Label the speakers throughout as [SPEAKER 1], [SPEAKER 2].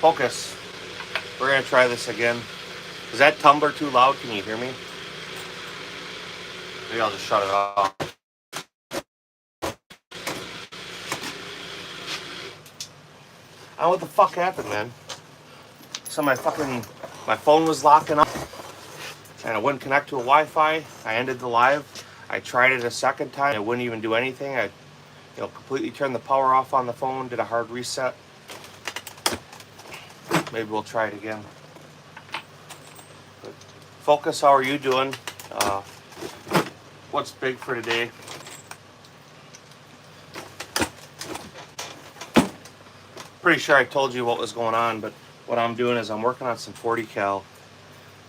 [SPEAKER 1] Focus. We're gonna try this again. Is that tumbler too loud? Can you hear me? Maybe I'll just shut it off. I don't know what the fuck happened, man. So my phone was locking up and it wouldn't connect to a Wi-Fi. I ended the live. I tried it a second time. It wouldn't even do anything. I completely turned the power off on the phone, did a hard reset. Maybe we'll try it again. But Focus, how are you doing? What's big for today? Pretty sure I told you what was going on, but what I'm doing is I'm working on some 40 cal.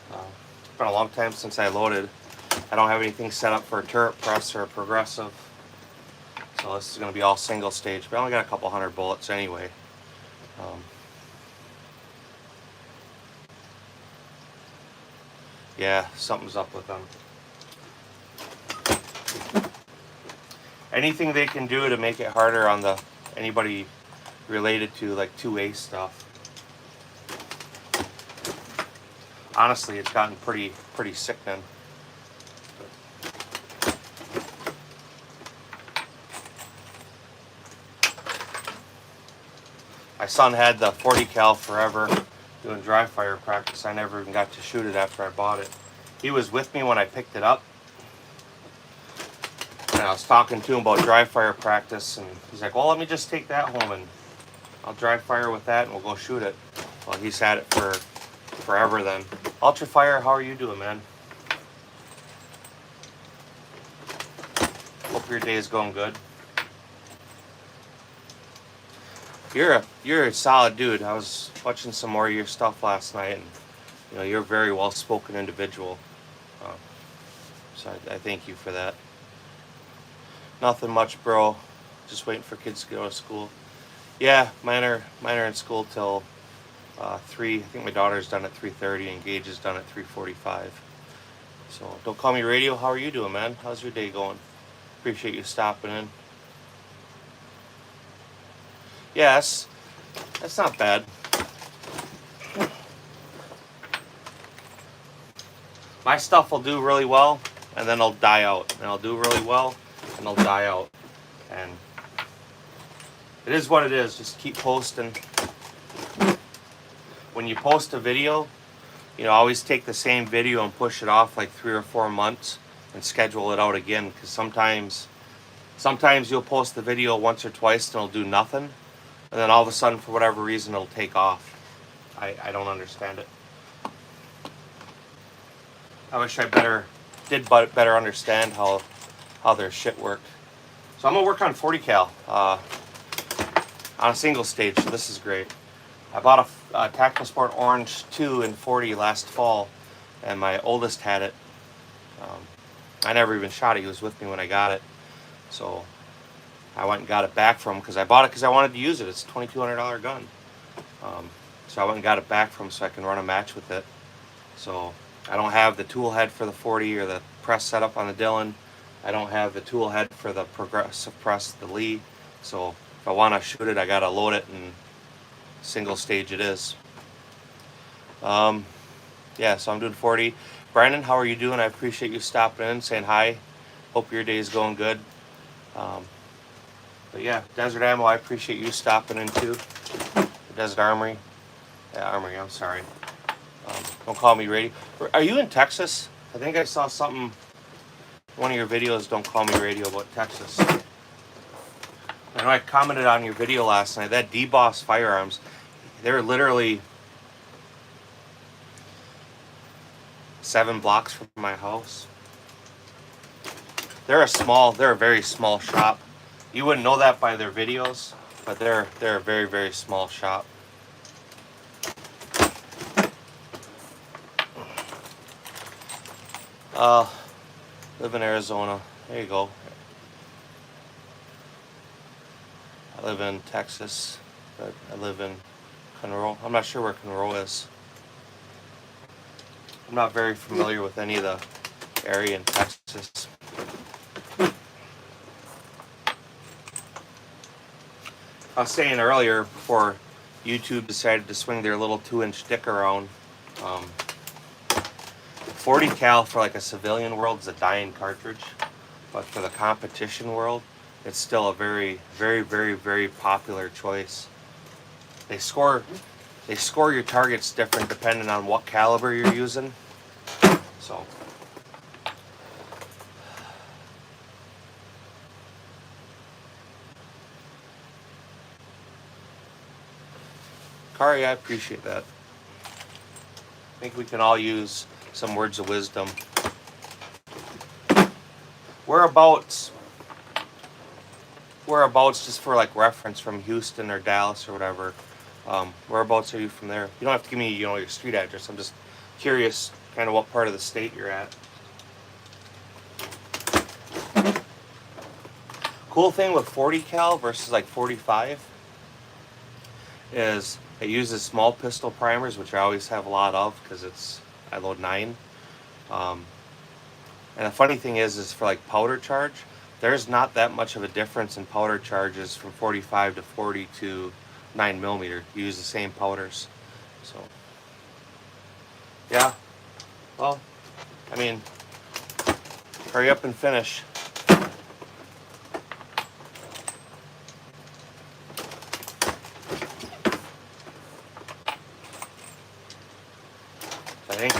[SPEAKER 1] It's been a long time since I loaded. I don't have anything set up for a turret press or a progressive. So this is going to be all single stage, but I only got a couple hundred bullets anyway. Yeah, something's up with them. Anything they can do to make it harder on anybody related to like 2A stuff. Honestly, it's gotten pretty sickening. My son had the 40 cal forever doing dry fire practice. I never even got to shoot it after I bought it. He was with me when I picked it up. And I was talking to him about dry fire practice, and he's like, well, let me just take that home and I'll dry fire with that and we'll go shoot it. Well, he's had it for forever then. Ultrafire, how are you doing, man? Hope your day is going good. You're a solid dude. I was watching some more of your stuff last night, and you're a very well-spoken individual. So I thank you for that. Nothing much, bro. Just waiting for kids to go to school. Yeah, mine are in school till 3. I think my daughter's done at 3:30 and Gage is done at 3:45. So don't call me radio. How are you doing, man? How's your day going? Appreciate you stopping in. Yes, that's not bad. My stuff will do really well, and then it'll die out. And it'll do really well, and it'll die out. And it is what it is. Just keep posting. When you post a video, always take the same video and push it off like 3 or 4 months and schedule it out again. Because sometimes you'll post the video once or twice and it'll do nothing. And then all of a sudden, for whatever reason, it'll take off. I don't understand it. I wish I did better understand how their shit worked. So I'm gonna work on 40 cal on a single stage. So this is great. I bought a Tactical Sport Orange 2 in 40 last fall, and my oldest had it. I never even shot it. He was with me when I got it. So I went and got it back from him because I bought it because I wanted to use it. It's a $2,200 gun. So I went and got it back from him so I can run a match with it. So I don't have the tool head for the 40 or the press setup on the Dillon. I don't have the tool head for the progressive press, the Lee. So if I want to shoot it, I got to load it, and single stage it is. Yeah, so I'm doing 40. Brandon, how are you doing? I appreciate you stopping in, saying hi. Hope your day is going good. But yeah, Desert Ammo, I appreciate you stopping in too. Desert Armory. Yeah, Armory, I'm sorry. Don't call me radio. Are you in Texas? I think I saw something, one of your videos, Don't Call Me Radio, about Texas. I know I commented on your video last night, that D-Boss Firearms, they're literally 7 blocks from my house. They're a very small shop. You wouldn't know that by their videos, but they're a very, very small shop. Live in Arizona. There you go. I live in Texas, but I live in Conroe. I'm not sure where Conroe is. I'm not very familiar with any of the area in Texas. I was saying earlier, before YouTube decided to swing their little 2-inch dick around. 40 cal for like a civilian world is a dying cartridge, but for the competition world, it's still a very, very, very, very popular choice. They score your targets different depending on what caliber you're using. So. Kari, I appreciate that. I think we can all use some words of wisdom. Whereabouts, just for like reference, from Houston or Dallas or whatever, whereabouts are you from there? You don't have to give me, your street address. I'm just curious kind of what part of the state you're at. Cool thing with 40 cal versus like 45 is it uses small pistol primers, which I always have a lot of because I load 9. And the funny thing is for like powder charge, there's not that much of a difference in powder charges from 45 to 40 to 9mm. You use the same powders. So, yeah. Well, I mean, hurry up and finish. I think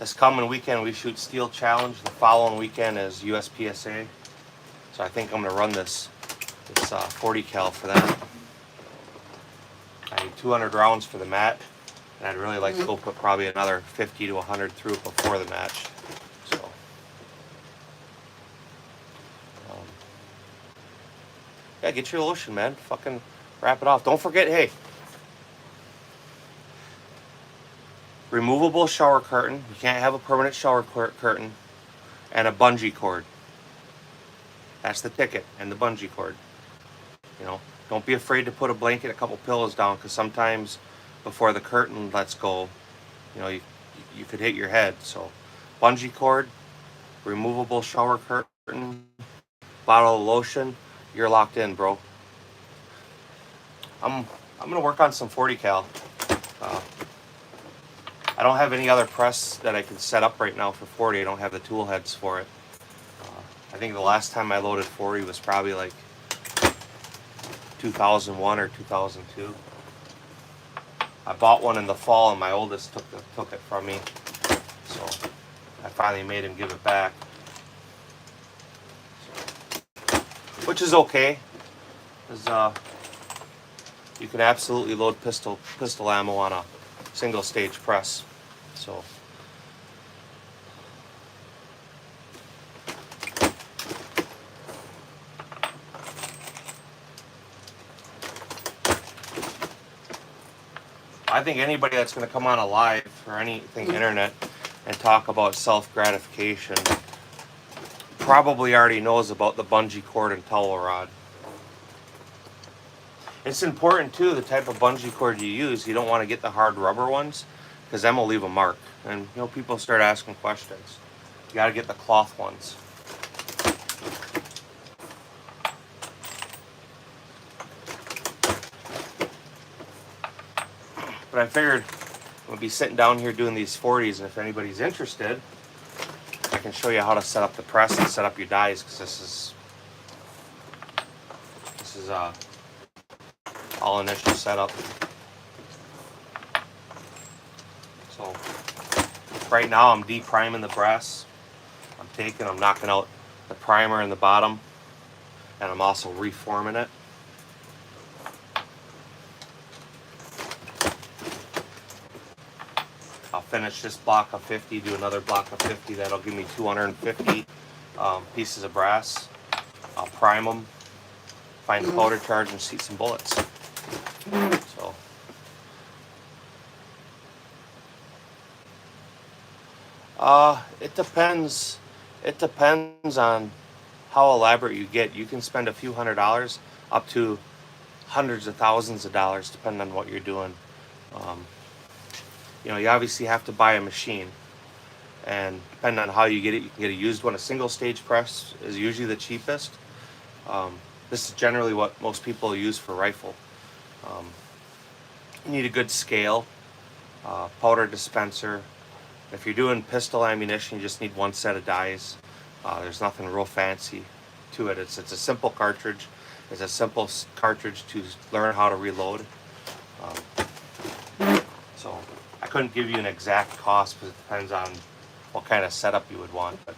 [SPEAKER 1] this coming weekend we shoot Steel Challenge. The following weekend is USPSA. So I think I'm going to run this 40 cal for that. I need 200 rounds for the match, and I'd really like to go put probably another 50 to 100 through it before the match. So, yeah, get your lotion, man. Fucking wrap it off. Don't forget, hey, removable shower curtain. You can't have a permanent shower curtain, and a bungee cord. That's the ticket, and the bungee cord. Don't be afraid to put a blanket, a couple pillows down, because sometimes before the curtain lets go, you could hit your head. So, bungee cord, removable shower curtain, bottle of lotion, you're locked in, bro. I'm gonna work on some 40 cal. I don't have any other press that I can set up right now for 40. I don't have the tool heads for it. I think the last time I loaded 40 was probably like 2001 or 2002. I bought one in the fall and my oldest took it from me. So I finally made him give it back. Which is okay. Because you can absolutely load pistol ammo on a single stage press. So I think anybody that's going to come on a live or anything internet and talk about self-gratification probably already knows about the bungee cord and towel rod. It's important too, the type of bungee cord you use. You don't want to get the hard rubber ones, because them will leave a mark. And people start asking questions. You got to get the cloth ones. But I figured I'm going to be sitting down here doing these 40s, and if anybody's interested, I can show you how to set up the press and set up your dies, because this is all initial setup. So right now I'm de-priming the brass. I'm knocking out the primer in the bottom, and I'm also reforming it. I'll finish this block of 50, do another block of 50. That'll give me 250 pieces of brass. I'll prime them, find the powder charge, and seat some bullets. So, it depends. It depends on how elaborate you get. You can spend a few $100s up to hundreds of thousands of dollars, depending on what you're doing. You obviously have to buy a machine, and depending on how you get it, you can get a used one. A single stage press is usually the cheapest. This is generally what most people use for rifle. You need a good scale, powder dispenser. If you're doing pistol ammunition, you just need one set of dies. There's nothing real fancy to it. It's a simple cartridge. It's a simple cartridge to learn how to reload. So I couldn't give you an exact cost because it depends on what kind of setup you would want. But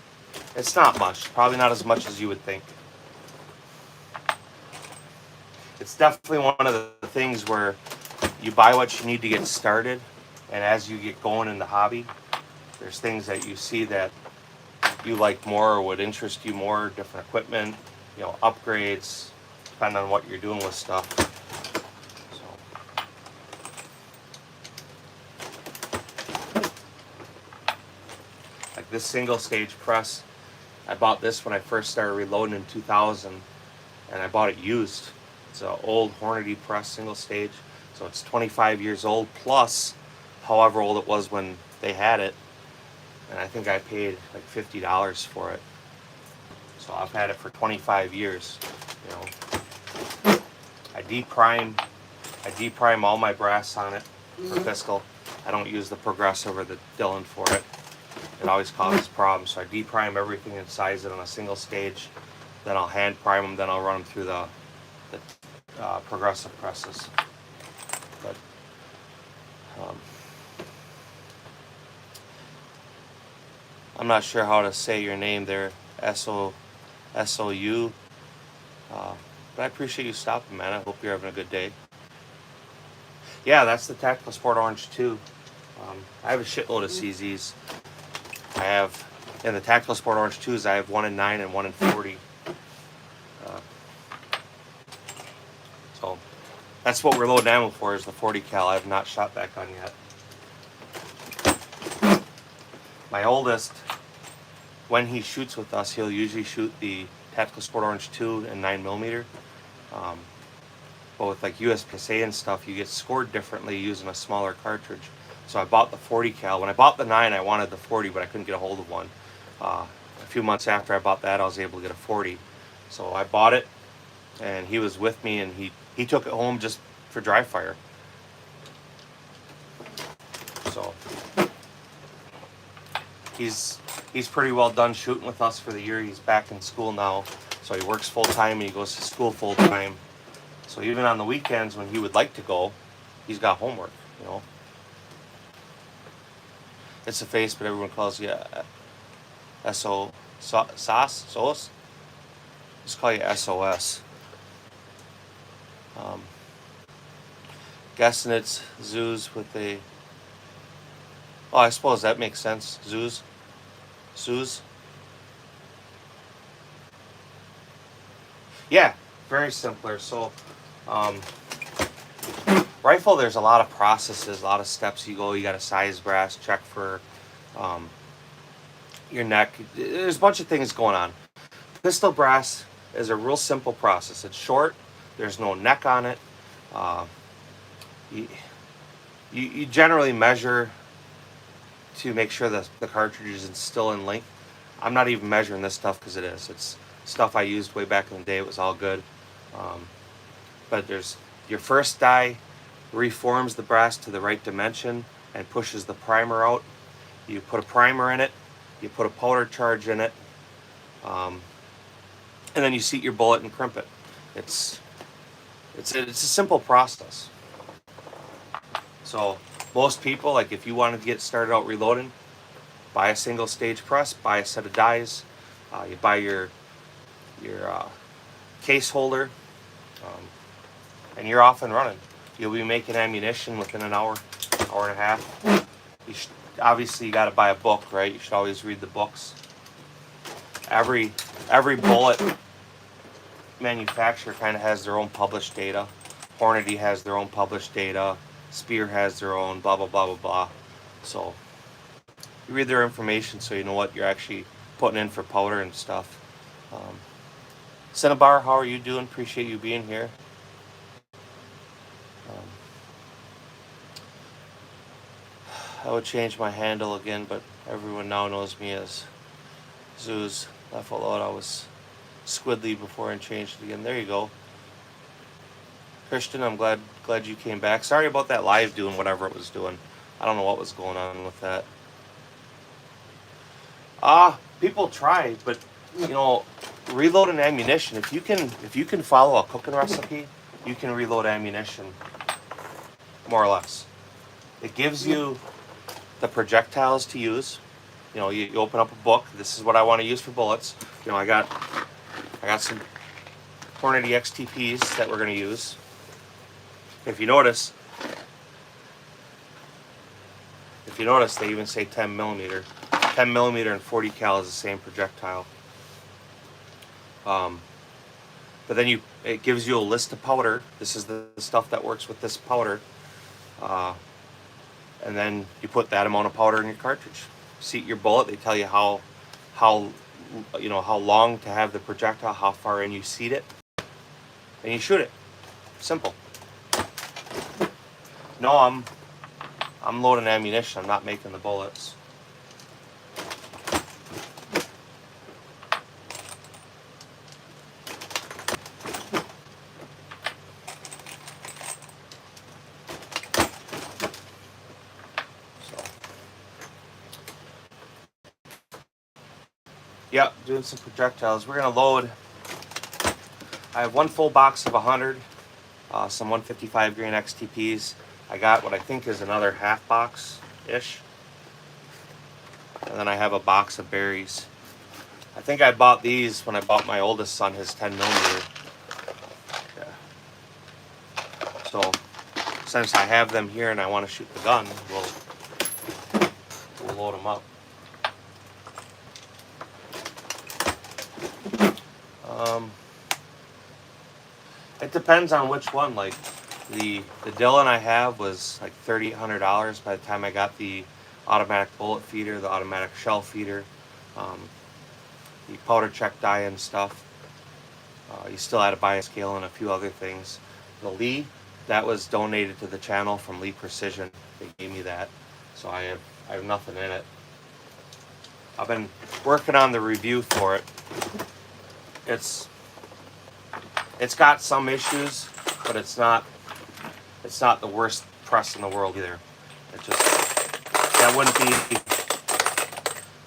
[SPEAKER 1] it's not much. Probably not as much as you would think. It's definitely one of the things where you buy what you need to get started, and as you get going in the hobby, there's things that you see that you like more or would interest you more, different equipment, upgrades, depending on what you're doing with stuff. So, like this single stage press, I bought this when I first started reloading in 2000, and I bought it used. It's an old Hornady press single stage, so it's 25 years old plus however old it was when they had it. And I think I paid like $50 for it. So I've had it for 25 years. I deprime all my brass on it for fiscal. I don't use the progressive or the Dillon for it. It always causes problems. So I deprime everything and size it on a single stage. Then I'll hand prime them. Then I'll run them through the progressive presses. But I'm not sure how to say your name there, S-O-U. But I appreciate you stopping, man. I hope you're having a good day. Yeah, that's the Tactical Sport Orange 2. I have a shitload of CZs. I have, in the Tactical Sport Orange 2s, I have 1 in 9 and 1 in 40. So that's what we're loading ammo for, is the 40 cal. I have not shot that gun yet. My oldest, when he shoots with us, he'll usually shoot the Tactical Sport Orange 2 and 9mm. But with like USPSA and stuff, you get scored differently using a smaller cartridge. So I bought the 40 cal. When I bought the 9, I wanted the 40, but I couldn't get a hold of one. A few months after I bought that, I was able to get a 40. So I bought it, and he was with me, and he took it home just for dry fire. So he's pretty well done shooting with us for the year. He's back in school now, so he works full time and he goes to school full time. So even on the weekends when he would like to go, he's got homework. It's a face, but everyone calls you SOS. Just call you SOS. Guessing it's zoos with a. Oh, I suppose that makes sense. Zoos. Yeah, very simpler. So, rifle, there's a lot of processes, a lot of steps you go. You got to size brass, check for your neck. There's a bunch of things going on. Pistol brass is a real simple process. It's short. There's no neck on it. You generally measure to make sure that the cartridge is still in length. I'm not even measuring this stuff because it is. It's stuff I used way back in the day. It was all good. But there's your first die reforms the brass to the right dimension and pushes the primer out. You put a primer in it. You put a powder charge in it. And then you seat your bullet and crimp it. It's a simple process. So most people, like if you wanted to get started out reloading, buy a single stage press, buy a set of dies, you buy your case holder, and you're off and running. You'll be making ammunition within an hour and a half. Obviously you got to buy a book, right? You should always read the books. Every bullet manufacturer kind of has their own published data. Hornady has their own published data. Spear has their own, blah, blah, blah, blah, blah. So you read their information so you know what you're actually putting in for powder and stuff. Cinnabar, how are you doing? Appreciate you being here. I would change my handle again, but everyone now knows me as Zeus. Left out loud, I was Squidly before and changed it again. There you go. Christian, I'm glad you came back. Sorry about that live doing whatever it was doing. I don't know what was going on with that. People try, but you know, reloading ammunition. If you can follow a cooking recipe, you can reload ammunition, more or less. It gives you the projectiles to use. You know, you open up a book. This is what I want to use for bullets. You know, I got some Hornady XTPs that we're going to use. If you notice, they even say 10 millimeter. 10 millimeter and 40 cal is the same projectile. But then it gives you a list of powder. This is the stuff that works with this powder. And then you put that amount of powder in your cartridge. Seat your bullet. They tell you how long to have the projectile, how far in you seat it, and you shoot it. Simple. No, I'm loading ammunition. I'm not making the bullets. Yeah, doing some projectiles. We're gonna load. I have one full box of 100, some 155 grain XTPs. I got what I think is another half box-ish. And then I have a box of berries. I think I bought these when I bought my oldest son his 10 millimeter. Yeah. So, since I have them here and I want to shoot the gun, we'll load them up. It depends on which one. Like the Dillon I have was like $3,800 by the time I got the automatic bullet feeder, the automatic shell feeder, the powder check die and stuff. You still had to buy a scale and a few other things. The Lee, that was donated to the channel from Lee Precision. They gave me that, so I have nothing in it. I've been working on the review for it. It's got some issues, but it's not the worst press in the world either. It just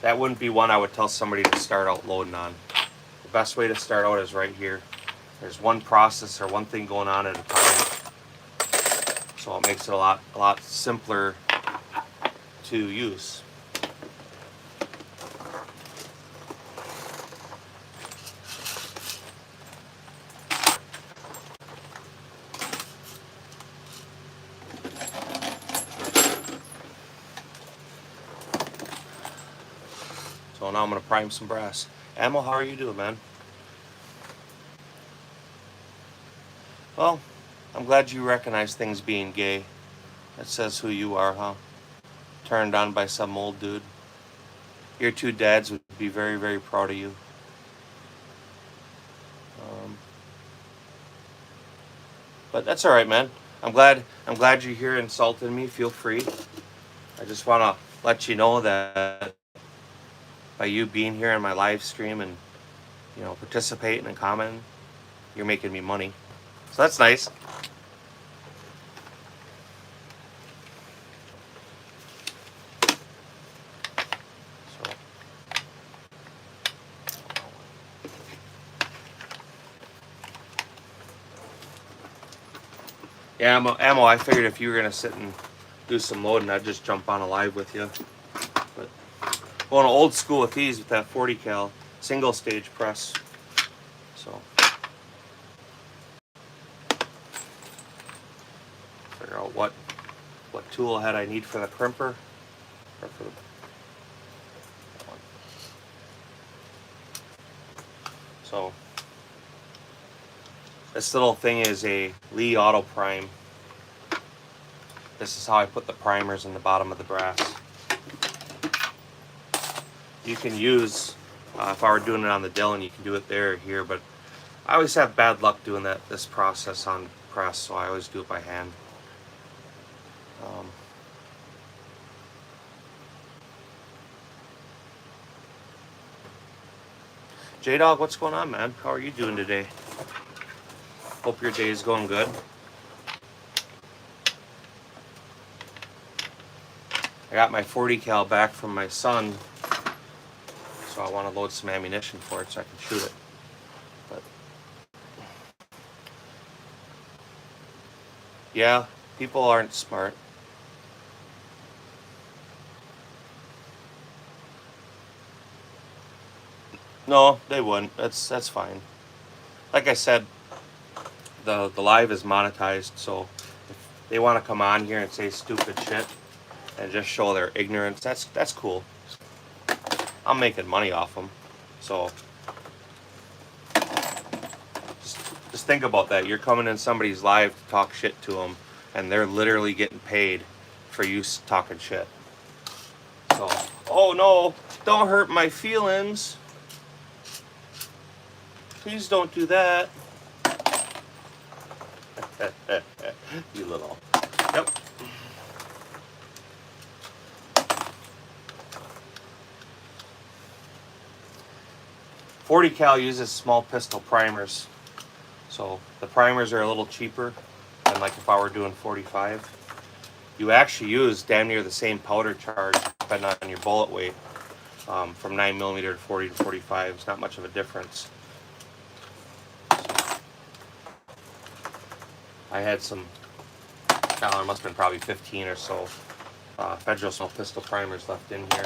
[SPEAKER 1] that wouldn't be one I would tell somebody to start out loading on. The best way to start out is right here. There's one process or one thing going on at a time, so it makes it a lot simpler to use. So now I'm going to prime some brass. Ammo, how are you doing, man? Well, I'm glad you recognize things being gay. That says who you are, huh? Turned on by some old dude. Your two dads would be very, very proud of you. But that's all right, man. I'm glad you're here insulting me. Feel free. I just want to let you know that by you being here in my live stream and participating and commenting, you're making me money. So that's nice. Yeah, ammo. I figured if you were gonna sit and do some loading, I'd just jump on a live with you. But going old school with these with that 40 cal single stage press. So figure out what tool head I need for the crimper. Or for that one. So this little thing is a Lee Auto Prime. This is how I put the primers in the bottom of the brass. You can use, if I were doing it on the Dillon, you can do it there or here, but I always have bad luck doing this process on press, so I always do it by hand. J-Dog, what's going on, man? How are you doing today? Hope your day is going good. I got my 40 cal back from my son, so I want to load some ammunition for it so I can shoot it. But yeah, people aren't smart. No, they wouldn't. That's fine. Like I said, the live is monetized, so if they want to come on here and say stupid shit and just show their ignorance, that's cool. I'm making money off them, so just think about that. You're coming in somebody's live to talk shit to them, and they're literally getting paid for you talking shit. So, oh no, don't hurt my feelings. Please don't do that. You little. Yep. .40 cal uses small pistol primers, so the primers are a little cheaper than like if I were doing 45. You actually use damn near the same powder charge depending on your bullet weight. From 9mm to 40 to 45, it's not much of a difference. I had some, there must have been probably 15 or so Federal small pistol primers left in here,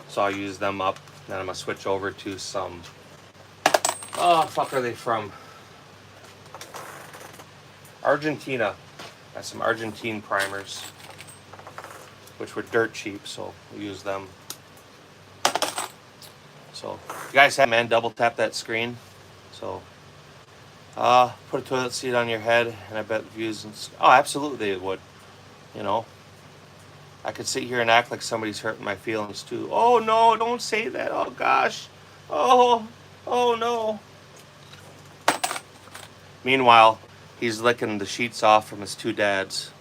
[SPEAKER 1] so I'll use them up. Then I'm gonna switch over to some, oh fuck, are they from? Argentina. Got some Argentine primers, which were dirt cheap, so we'll use them. So you guys have, man, double tap that screen. So put a toilet seat on your head, and I bet views and oh, absolutely they would. You know, I could sit here and act like somebody's hurting my feelings too. Oh no, don't say that. Oh gosh. Oh no. Meanwhile, he's licking the sheets off from his two dads.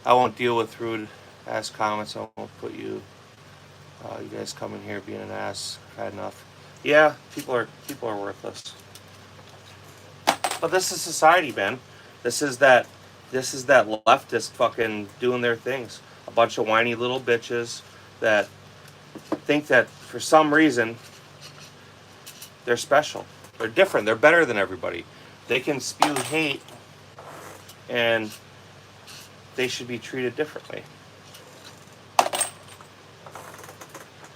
[SPEAKER 1] I won't deal with rude ass comments. I won't put you. You guys come in here being an ass. Had enough. Yeah, people are worthless. But this is society, man. This is that leftist fucking doing their things. A bunch of whiny little bitches that think that for some reason they're special. They're different. They're better than everybody. They can spew hate, and they should be treated differently.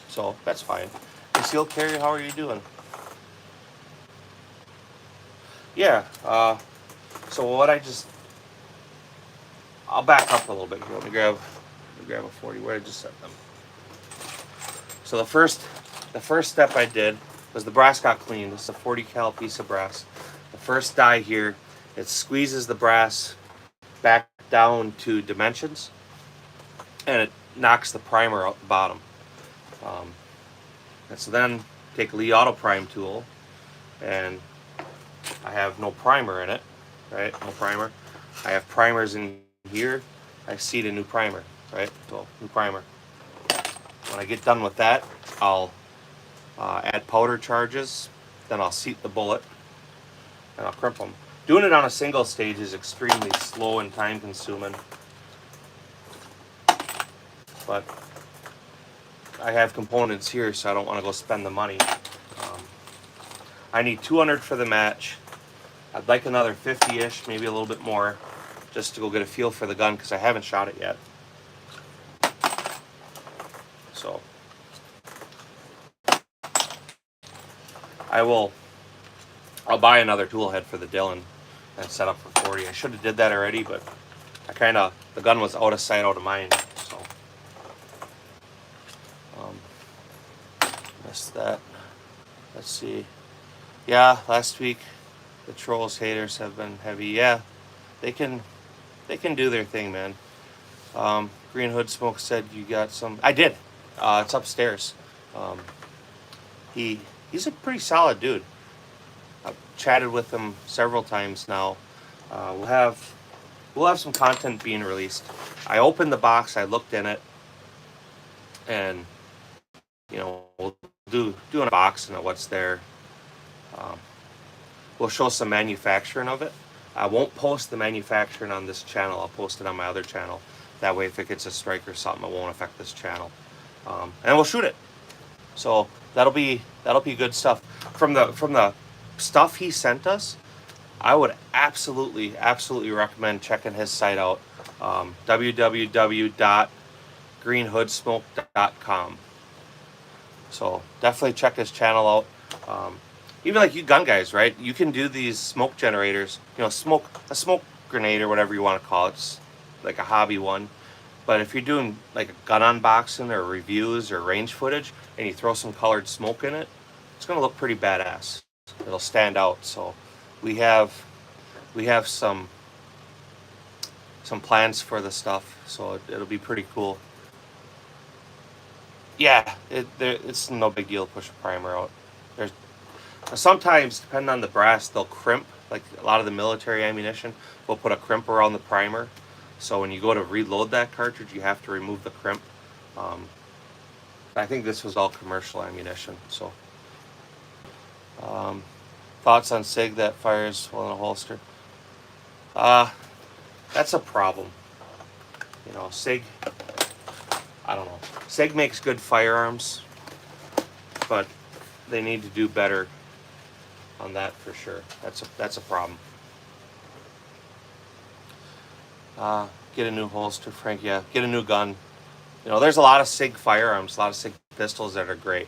[SPEAKER 1] So that's fine. Concealed carry, how are you doing? Yeah. So what I'll back up a little bit here. Let me grab a 40. Where did I just set them? So the first step I did was the brass got cleaned. This is a 40 cal piece of brass. The first die here, it squeezes the brass back down to dimensions, and it knocks the primer out the bottom. And so then take a Lee Auto Prime tool, and I have no primer in it, right? No primer. I have primers in here. I seed a new primer, right? So new primer. When I get done with that, I'll add powder charges, then I'll seat the bullet, and I'll crimp them. Doing it on a single stage is extremely slow and time consuming, but I have components here, so I don't want to go spend the money. I need 200 for the match. I'd like another 50-ish, maybe a little bit more, just to go get a feel for the gun, because I haven't shot it yet. So I'll buy another tool head for the Dillon and set up for 40. I should have did that already, but the gun was out of sight, out of mind. So missed that. Let's see. Yeah, last week the trolls haters have been heavy. Yeah, they can do their thing, man. Green Hood Smoke said you got some. I did. It's upstairs. He's a pretty solid dude. I've chatted with him several times now. We'll have some content being released. I opened the box. I looked in it, and we'll do an unboxing of what's there. We'll show some manufacturing of it. I won't post the manufacturing on this channel. I'll post it on my other channel. That way, if it gets a strike or something, it won't affect this channel. And we'll shoot it. So that'll be good stuff. From the stuff he sent us, I would absolutely recommend checking his site out. www.greenhoodsmoke.com. So definitely check his channel out. Even like you gun guys, right? You can do these smoke generators. You know, a smoke grenade or whatever you want to call it. It's like a hobby one. But if you're doing like a gun unboxing or reviews or range footage, and you throw some colored smoke in it, it's gonna look pretty badass. It'll stand out. So we have some plans for the stuff. So it'll be pretty cool. Yeah, it's no big deal to push a primer out. There's sometimes, depending on the brass, they'll crimp. Like a lot of the military ammunition, we'll put a crimp around the primer. So when you go to reload that cartridge, you have to remove the crimp. I think this was all commercial ammunition. So thoughts on SIG that fires well in a holster? That's a problem. You know, SIG, I don't know. SIG makes good firearms, but they need to do better on that for sure. That's a problem. Get a new holster, Frank. Yeah, get a new gun. You know, there's a lot of SIG firearms, a lot of SIG pistols that are great.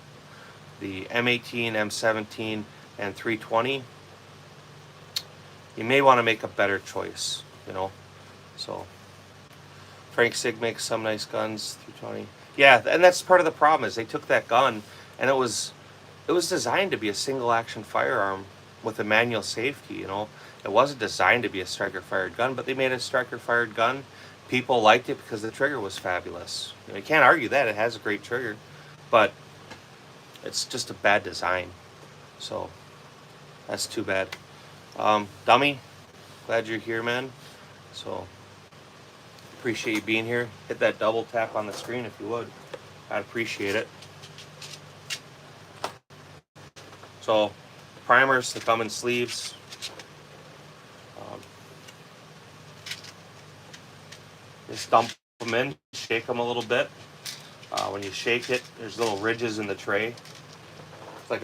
[SPEAKER 1] The M18, M17, and 320. You may want to make a better choice. You know, so Frank SIG makes some nice guns. 320. Yeah, and that's part of the problem is they took that gun and it was designed to be a single action firearm with a manual safety. You know, it wasn't designed to be a striker fired gun, but they made a striker fired gun. People liked it because the trigger was fabulous. You know, you can't argue that. It has a great trigger, but it's just a bad design. So that's too bad. Dummy, glad you're here, man. So appreciate you being here. Hit that double tap on the screen if you would. I'd appreciate it. So primers to come in sleeves. Just dump them in, shake them a little bit. When you shake it, there's little ridges in the tray. It's like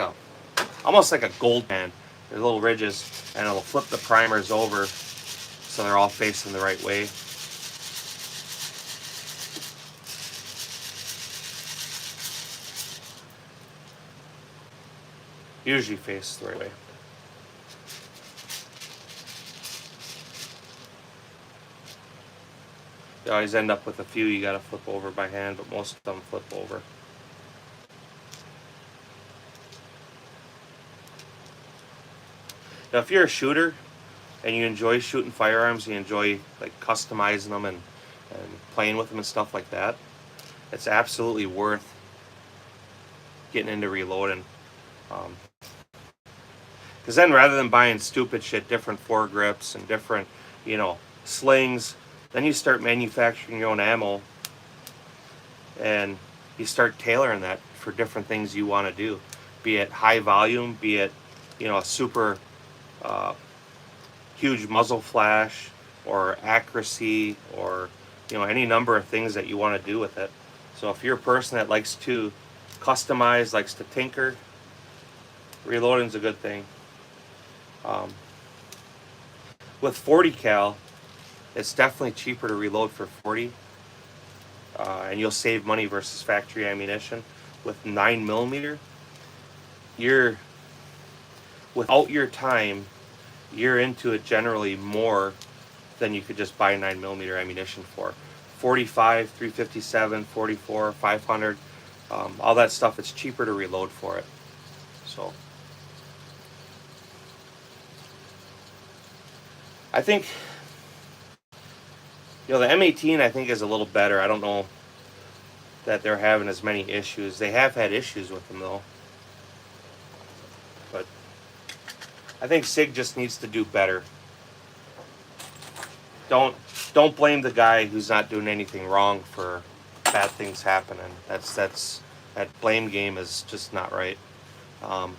[SPEAKER 1] almost like a gold pan. There's little ridges, and it'll flip the primers over so they're all facing the right way. Usually face the right way. You always end up with a few you gotta flip over by hand, but most of them flip over. Now, if you're a shooter and you enjoy shooting firearms, you enjoy like customizing them and playing with them and stuff like that, it's absolutely worth getting into reloading. Because then rather than buying stupid shit, different foregrips and different, you know, slings, then you start manufacturing your own ammo and you start tailoring that for different things you want to do. Be it high volume, be it, you know, a super huge muzzle flash or accuracy or, you know, any number of things that you want to do with it. So if you're a person that likes to customize, likes to tinker, reloading's a good thing. With 40 cal, it's definitely cheaper to reload for 40, and you'll save money versus factory ammunition. With 9mm, you're, without your time, you're into it generally more than you could just buy 9mm ammunition for. 45, 357, 44, 500, all that stuff, it's cheaper to reload for it. So I think, you know, the M18 I think is a little better. I don't know that they're having as many issues. They have had issues with them though. But I think SIG just needs to do better. Don't blame the guy who's not doing anything wrong for bad things happening. That blame game is just not right. I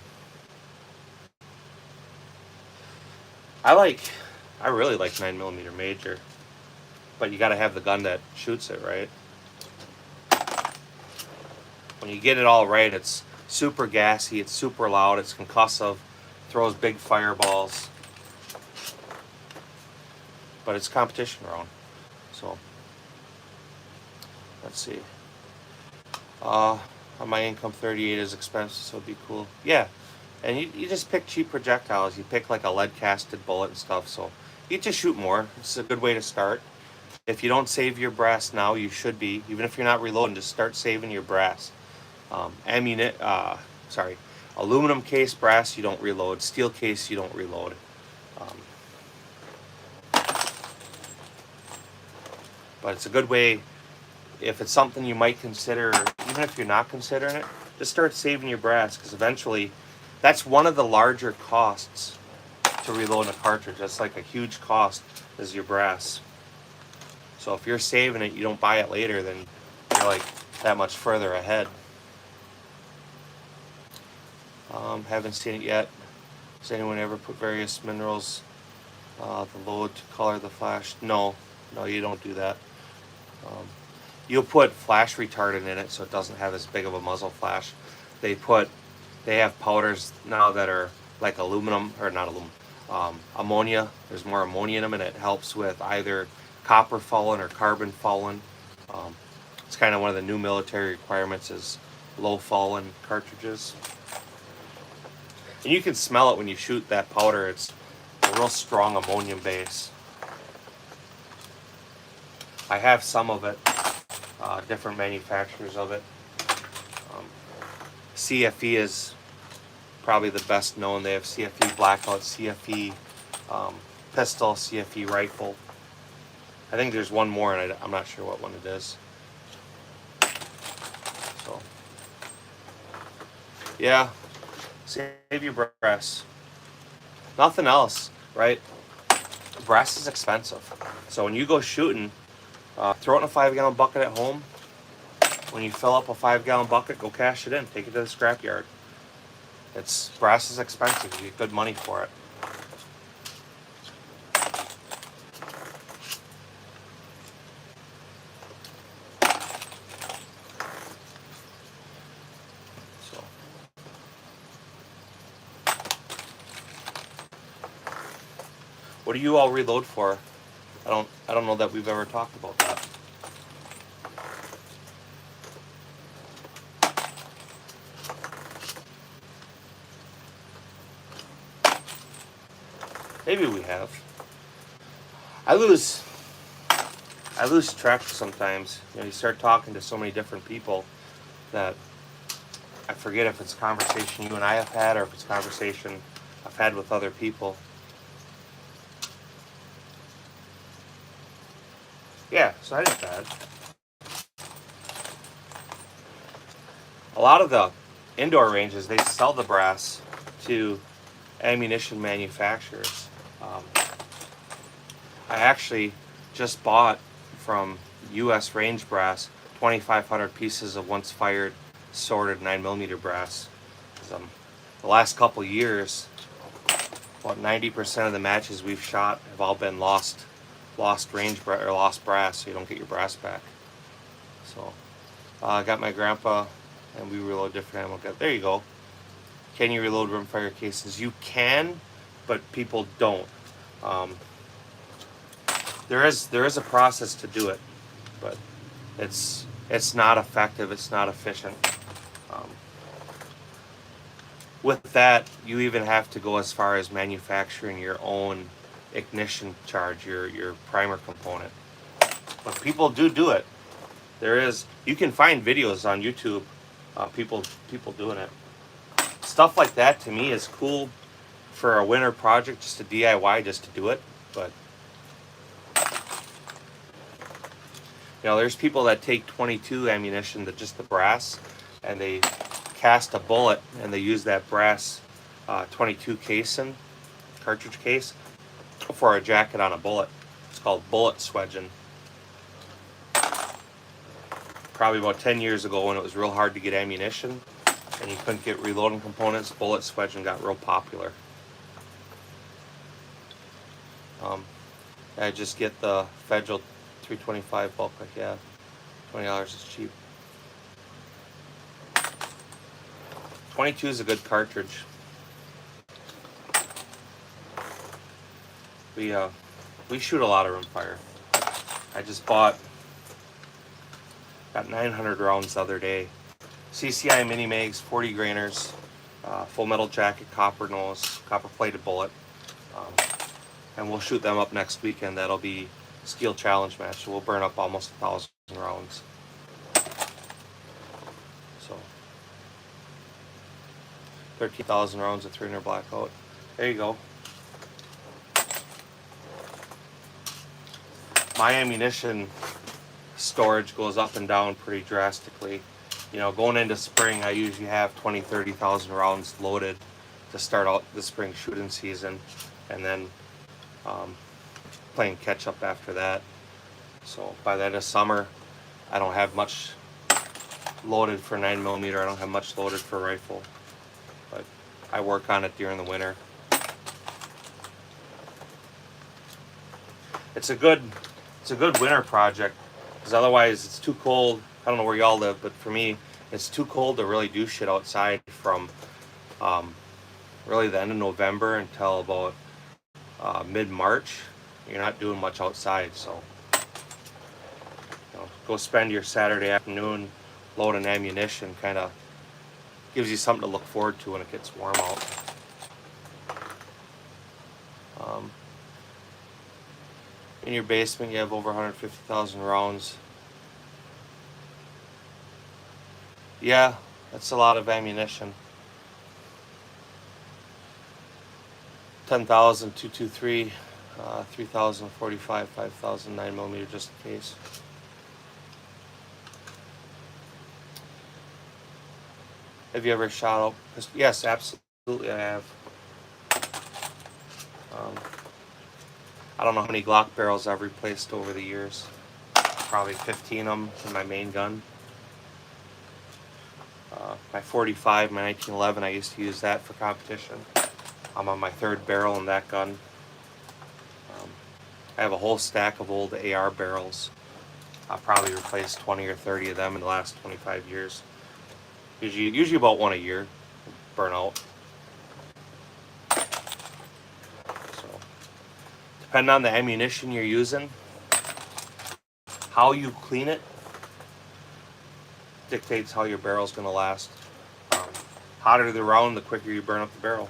[SPEAKER 1] really like 9mm Major. but you got to have the gun that shoots it, right? When you get it all right, it's super gassy, it's super loud, it's concussive, throws big fireballs, but it's competition round. So let's see. On my income, 38 is expensive, so it'd be cool. Yeah, and you just pick cheap projectiles. You pick like a lead casted bullet and stuff, so you just shoot more. It's a good way to start. If you don't save your brass now, you should be. Even if you're not reloading, just start saving your brass. Aluminum case brass, you don't reload. Steel case, you don't reload. Um, but it's a good way, if it's something you might consider, even if you're not considering it, just start saving your brass, because eventually that's one of the larger costs to reload a cartridge. That's like a huge cost, is your brass. So if you're saving it, you don't buy it later, then you're like that much further ahead. Haven't seen it yet. Does anyone ever put various minerals the load to color the flash? No, you don't do that. You'll put flash retardant in it so it doesn't have as big of a muzzle flash. They have powders now that are like aluminum, or not aluminum, ammonia. There's more ammonia in them, and it helps with either copper fouling or carbon fouling. It's kind of one of the new military requirements is low fouling cartridges. And you can smell it when you shoot that powder. It's a real strong ammonium base. I have some of it, different manufacturers of it. CFE is probably the best known. They have CFE Blackout, CFE pistol, CFE rifle. I think there's one more, and I'm not sure what one it is. So, yeah, save your brass. Nothing else, right? Brass is expensive. So when you go shooting, throw it in a 5-gallon bucket at home. When you fill up a 5-gallon bucket, go cash it in. Take it to the scrapyard. Brass is expensive. You get good money for it. So, what do you all reload for? I don't know that we've ever talked about that. Maybe we have. I lose track sometimes. You start talking to so many different people that I forget if it's a conversation you and I have had, or if it's a conversation I've had with other people. Yeah, so that ain't bad. A lot of the indoor ranges, they sell the brass to ammunition manufacturers. I actually just bought from U.S. range brass 2,500 pieces of once fired sorted 9mm brass. The last couple years, about 90% of the matches we've shot have all been lost range or lost brass, so you don't get your brass back. So I got my grandpa, and we reload different ammo. There you go. Can you reload rimfire cases? You can, but people don't. There is a process to do it, but it's not effective. It's not efficient. With that, you even have to go as far as manufacturing your own ignition charge, your primer component. But people do it. You can find videos on YouTube, people doing it. Stuff like that to me is cool for a winter project, just a DIY, just to do it. But there's people that take 22 ammunition, just the brass, and they cast a bullet, and they use that brass 22 cartridge case for a jacket on a bullet. It's called bullet swedging. Probably about 10 years ago, when it was real hard to get ammunition and you couldn't get reloading components, bullet swedging got real popular. I just get the 325 bulk, like, yeah, $20 is cheap. 22 is a good cartridge. We shoot a lot of rimfire. I just got 900 rounds the other day. CCI mini mags, 40 grainers, full metal jacket, copper nose, copper plated bullet, and we'll shoot them up next weekend. That'll be skill challenge match. So we'll burn up almost 1,000 rounds. So 13,000 rounds of 300 blackout. There you go. My ammunition storage goes up and down pretty drastically. You know, going into spring, I usually have 20,000-30,000 rounds loaded to start out the spring shooting season, and then playing catch up after that. So by the end of summer, I don't have much loaded for 9mm. I don't have much loaded for rifle, but I work on it during the winter. It's a good winter project, because otherwise it's too cold. I don't know where y'all live, but for me, it's too cold to really do shit outside from really the end of November until about mid-March. You're not doing much outside, so go spend your Saturday afternoon loading ammunition. Kind of gives you something to look forward to when it gets warm out. In your basement, you have over 150,000 rounds. Yeah, that's a lot of ammunition. 10,000, 223, 3,000, 45, 5,000, 9mm just in case. Have you ever shot up? Yes, absolutely I have. I don't know how many Glock barrels I've replaced over the years. Probably 15 of them in my main gun. My 45, my 1911, I used to use that for competition. I'm on my third barrel in that gun. I have a whole stack of old AR barrels. I've probably replaced 20 or 30 of them in the last 25 years. Usually about one a year, burn out. So, depending on the ammunition you're using, how you clean it dictates how your barrel's going to last. Hotter the round, the quicker you burn up the barrel.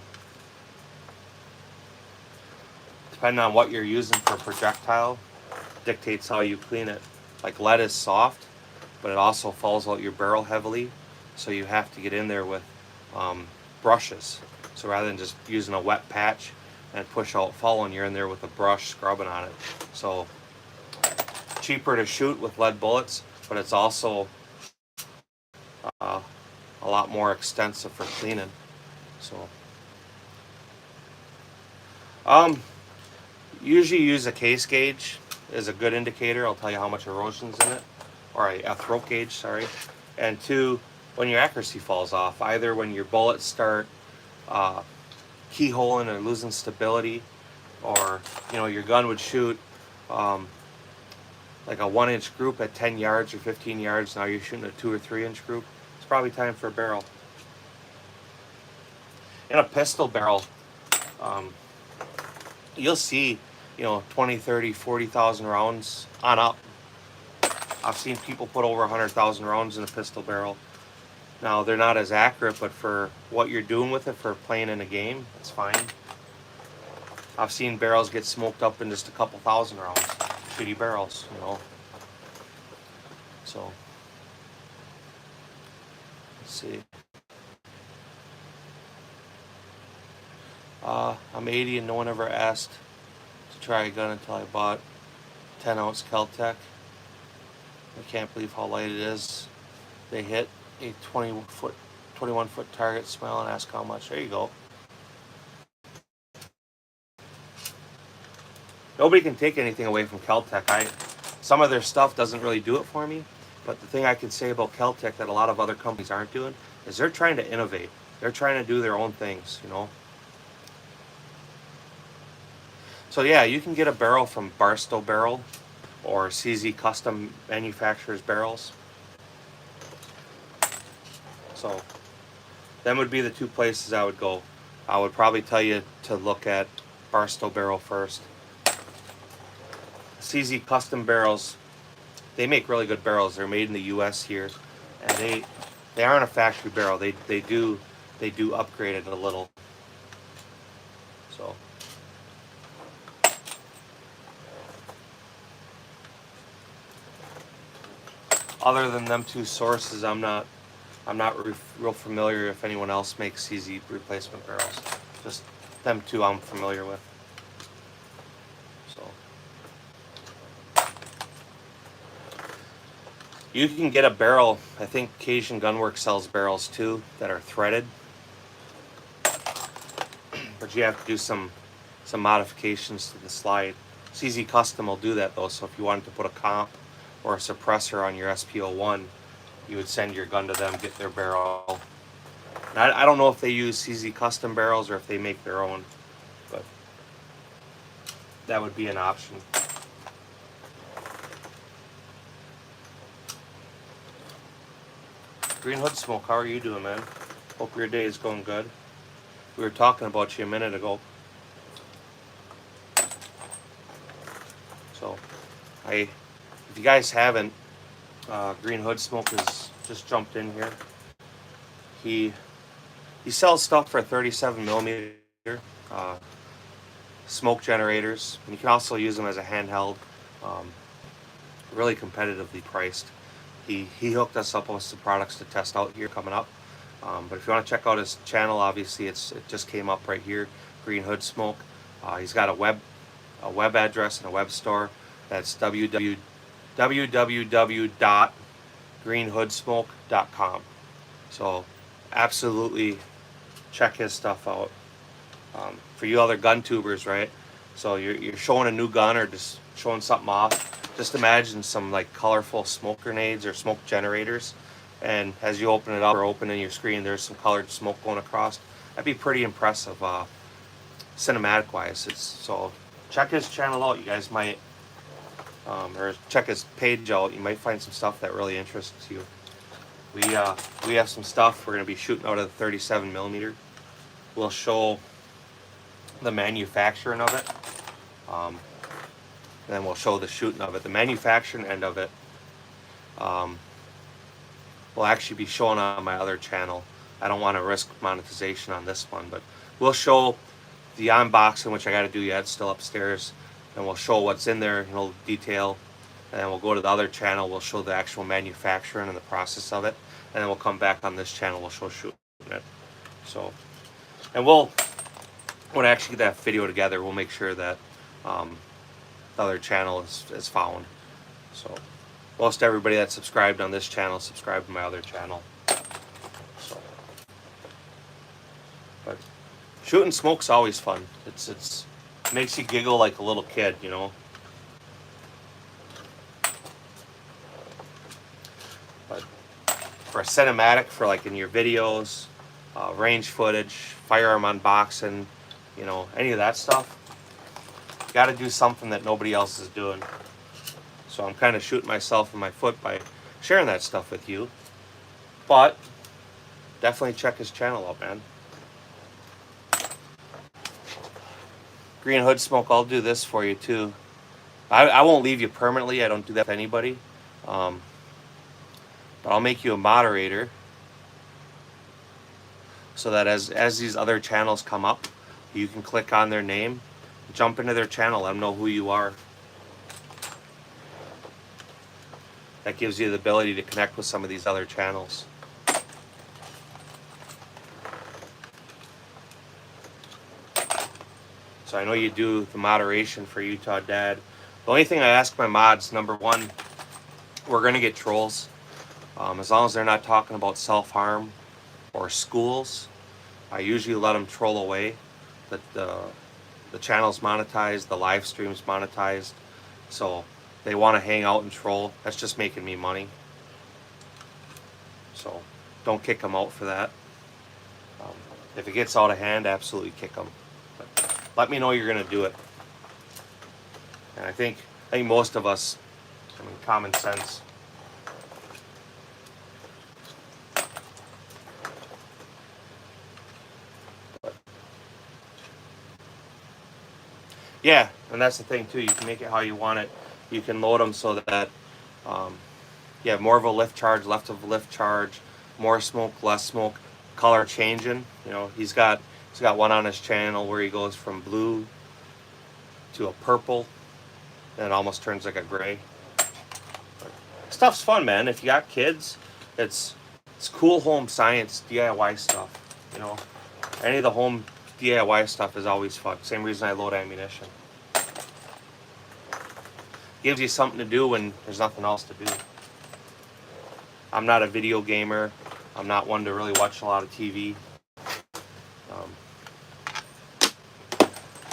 [SPEAKER 1] Depending on what you're using for a projectile, dictates how you clean it. Like lead is soft, but it also falls out your barrel heavily, so you have to get in there with brushes. So rather than just using a wet patch and push out falling, you're in there with a brush scrubbing on it. So cheaper to shoot with lead bullets, but it's also a lot more extensive for cleaning. So usually use a case gauge as a good indicator. I'll tell you how much erosion's in it, or a throat gauge, sorry. And two, when your accuracy falls off, either when your bullets start keyholing or losing stability, or your gun would shoot like a 1-inch group at 10 yards or 15 yards. Now you're shooting a 2 or 3-inch group. It's probably time for a barrel. In a pistol barrel, you'll see 20, 30, 40,000 rounds on up. I've seen people put over 100,000 rounds in a pistol barrel. Now they're not as accurate, but for what you're doing with it for playing in a game, it's fine. I've seen barrels get smoked up in just a couple thousand rounds. Shitty barrels, So let's see. I'm 80 and no one ever asked to try a gun until I bought 10-ounce Kel-Tec. I can't believe how light it is. They hit a 21-foot target. Smile and ask how much. There you go. Nobody can take anything away from Kel-Tec. Some of their stuff doesn't really do it for me, but the thing I can say about Kel-Tec that a lot of other companies aren't doing is they're trying to innovate. They're trying to do their own things, So yeah, you can get a barrel from Barstow Barrel, or CZ Custom Manufacturers barrels. So them would be the two places I would go. I would probably tell you to look at Barstow Barrel first. CZ Custom Barrels, they make really good barrels. They're made in the U.S. here, and they aren't a factory barrel. They do upgrade it a little. So other than them two sources, I'm not real familiar if anyone else makes CZ replacement barrels. Just them two I'm familiar with. So you can get a barrel. I think Cajun Gunworks sells barrels too that are threaded, but you have to do some modifications to the slide. CZ Custom will do that though. So if you wanted to put a comp or a suppressor on your SP01, you would send your gun to them, get their barrel. And I don't know if they use CZ Custom barrels or if they make their own, but that would be an option. Green Hood Smoke, how are you doing, man? Hope your day is going good. We were talking about you a minute ago. So, if you guys haven't, Green Hood Smoke has just jumped in here. He sells stuff for 37 millimeter smoke generators, and you can also use them as a handheld. Really competitively priced. He hooked us up with some products to test out here coming up. But if you want to check out his channel, obviously it just came up right here, Green Hood Smoke. He's got a web address and a web store. That's www.greenhoodsmoke.com. So absolutely check his stuff out. For you other gun tubers, right? So you're showing a new gun or just showing something off. Just imagine some like colorful smoke grenades or smoke generators, and as you open it up or open in your screen, there's some colored smoke going across. That'd be pretty impressive, cinematic wise. So check his channel out. You guys might, or check his page out. You might find some stuff that really interests you. We have some stuff we're gonna be shooting out of the 37 millimeter. We'll show the manufacturing of it. Then we'll show the shooting of it. The manufacturing end of it will actually be shown on my other channel. I don't want to risk monetization on this one, but we'll show the unboxing, which I got to do yet, it's still upstairs, and we'll show what's in there in a little detail. And then we'll go to the other channel, we'll show the actual manufacturing and the process of it, and then we'll come back on this channel, we'll show shooting it. So, and when I actually get that video together, we'll make sure that the other channel is found. So most everybody that's subscribed on this channel subscribed to my other channel. So, but shooting smoke's always fun. It makes you giggle like a little kid, you know. But for a cinematic, for like in your videos, range footage, firearm unboxing, you know, any of that stuff, got to do something that nobody else is doing. So I'm kind of shooting myself in my foot by sharing that stuff with you. But definitely check his channel out, man. Green Hood Smoke, I'll do this for you too. I won't leave you permanently. I don't do that to anybody. But I'll make you a moderator so that as these other channels come up, you can click on their name, jump into their channel, let them know who you are. That gives you the ability to connect with some of these other channels. So I know you do the moderation for Utah Dad. The only thing I ask my mods, number one, we're going to get trolls. As long as they're not talking about self-harm or schools, I usually let them troll away. The channel's monetized, the live stream's monetized, so they want to hang out and troll. That's just making me money. So don't kick them out for that. If it gets out of hand, absolutely kick them. But let me know you're going to do it. And I think most of us I mean, common sense. Yeah, and that's the thing too. You can make it how you want it. You can load them so that you have more of a lift charge, less of a lift charge, more smoke, less smoke, color changing. You know, he's got one on his channel where he goes from blue to a purple, and it almost turns like a gray. But stuff's fun, man. If you got kids, it's cool home science DIY stuff. You know, any of the home DIY stuff is always fun. Same reason I load ammunition. Gives you something to do when there's nothing else to do. I'm not a video gamer. I'm not one to really watch a lot of TV.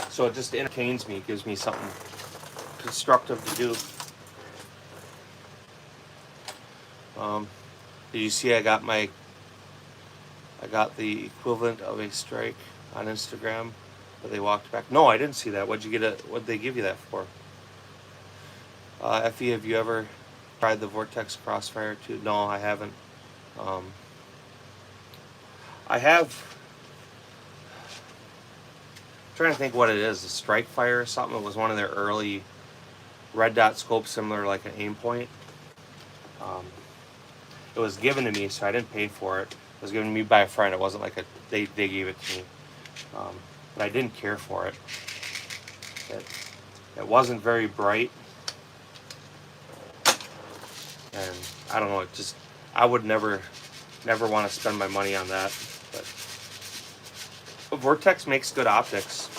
[SPEAKER 1] So it just entertains me. It gives me something constructive to do. Did you see I got the equivalent of a strike on Instagram, but they walked back? No, I didn't see that. What'd they give you that for? Effie, have you ever tried the Vortex Crossfire too? No, I haven't. I have. I'm trying to think what it is. A Strike Fire or something. It was one of their early red dot scopes, similar to like an aim point. It was given to me, so I didn't pay for it. It was given to me by a friend. It wasn't like they gave it to me, but I didn't care for it. It wasn't very bright. And I don't know, I would never want to spend my money on that. But Vortex makes good optics.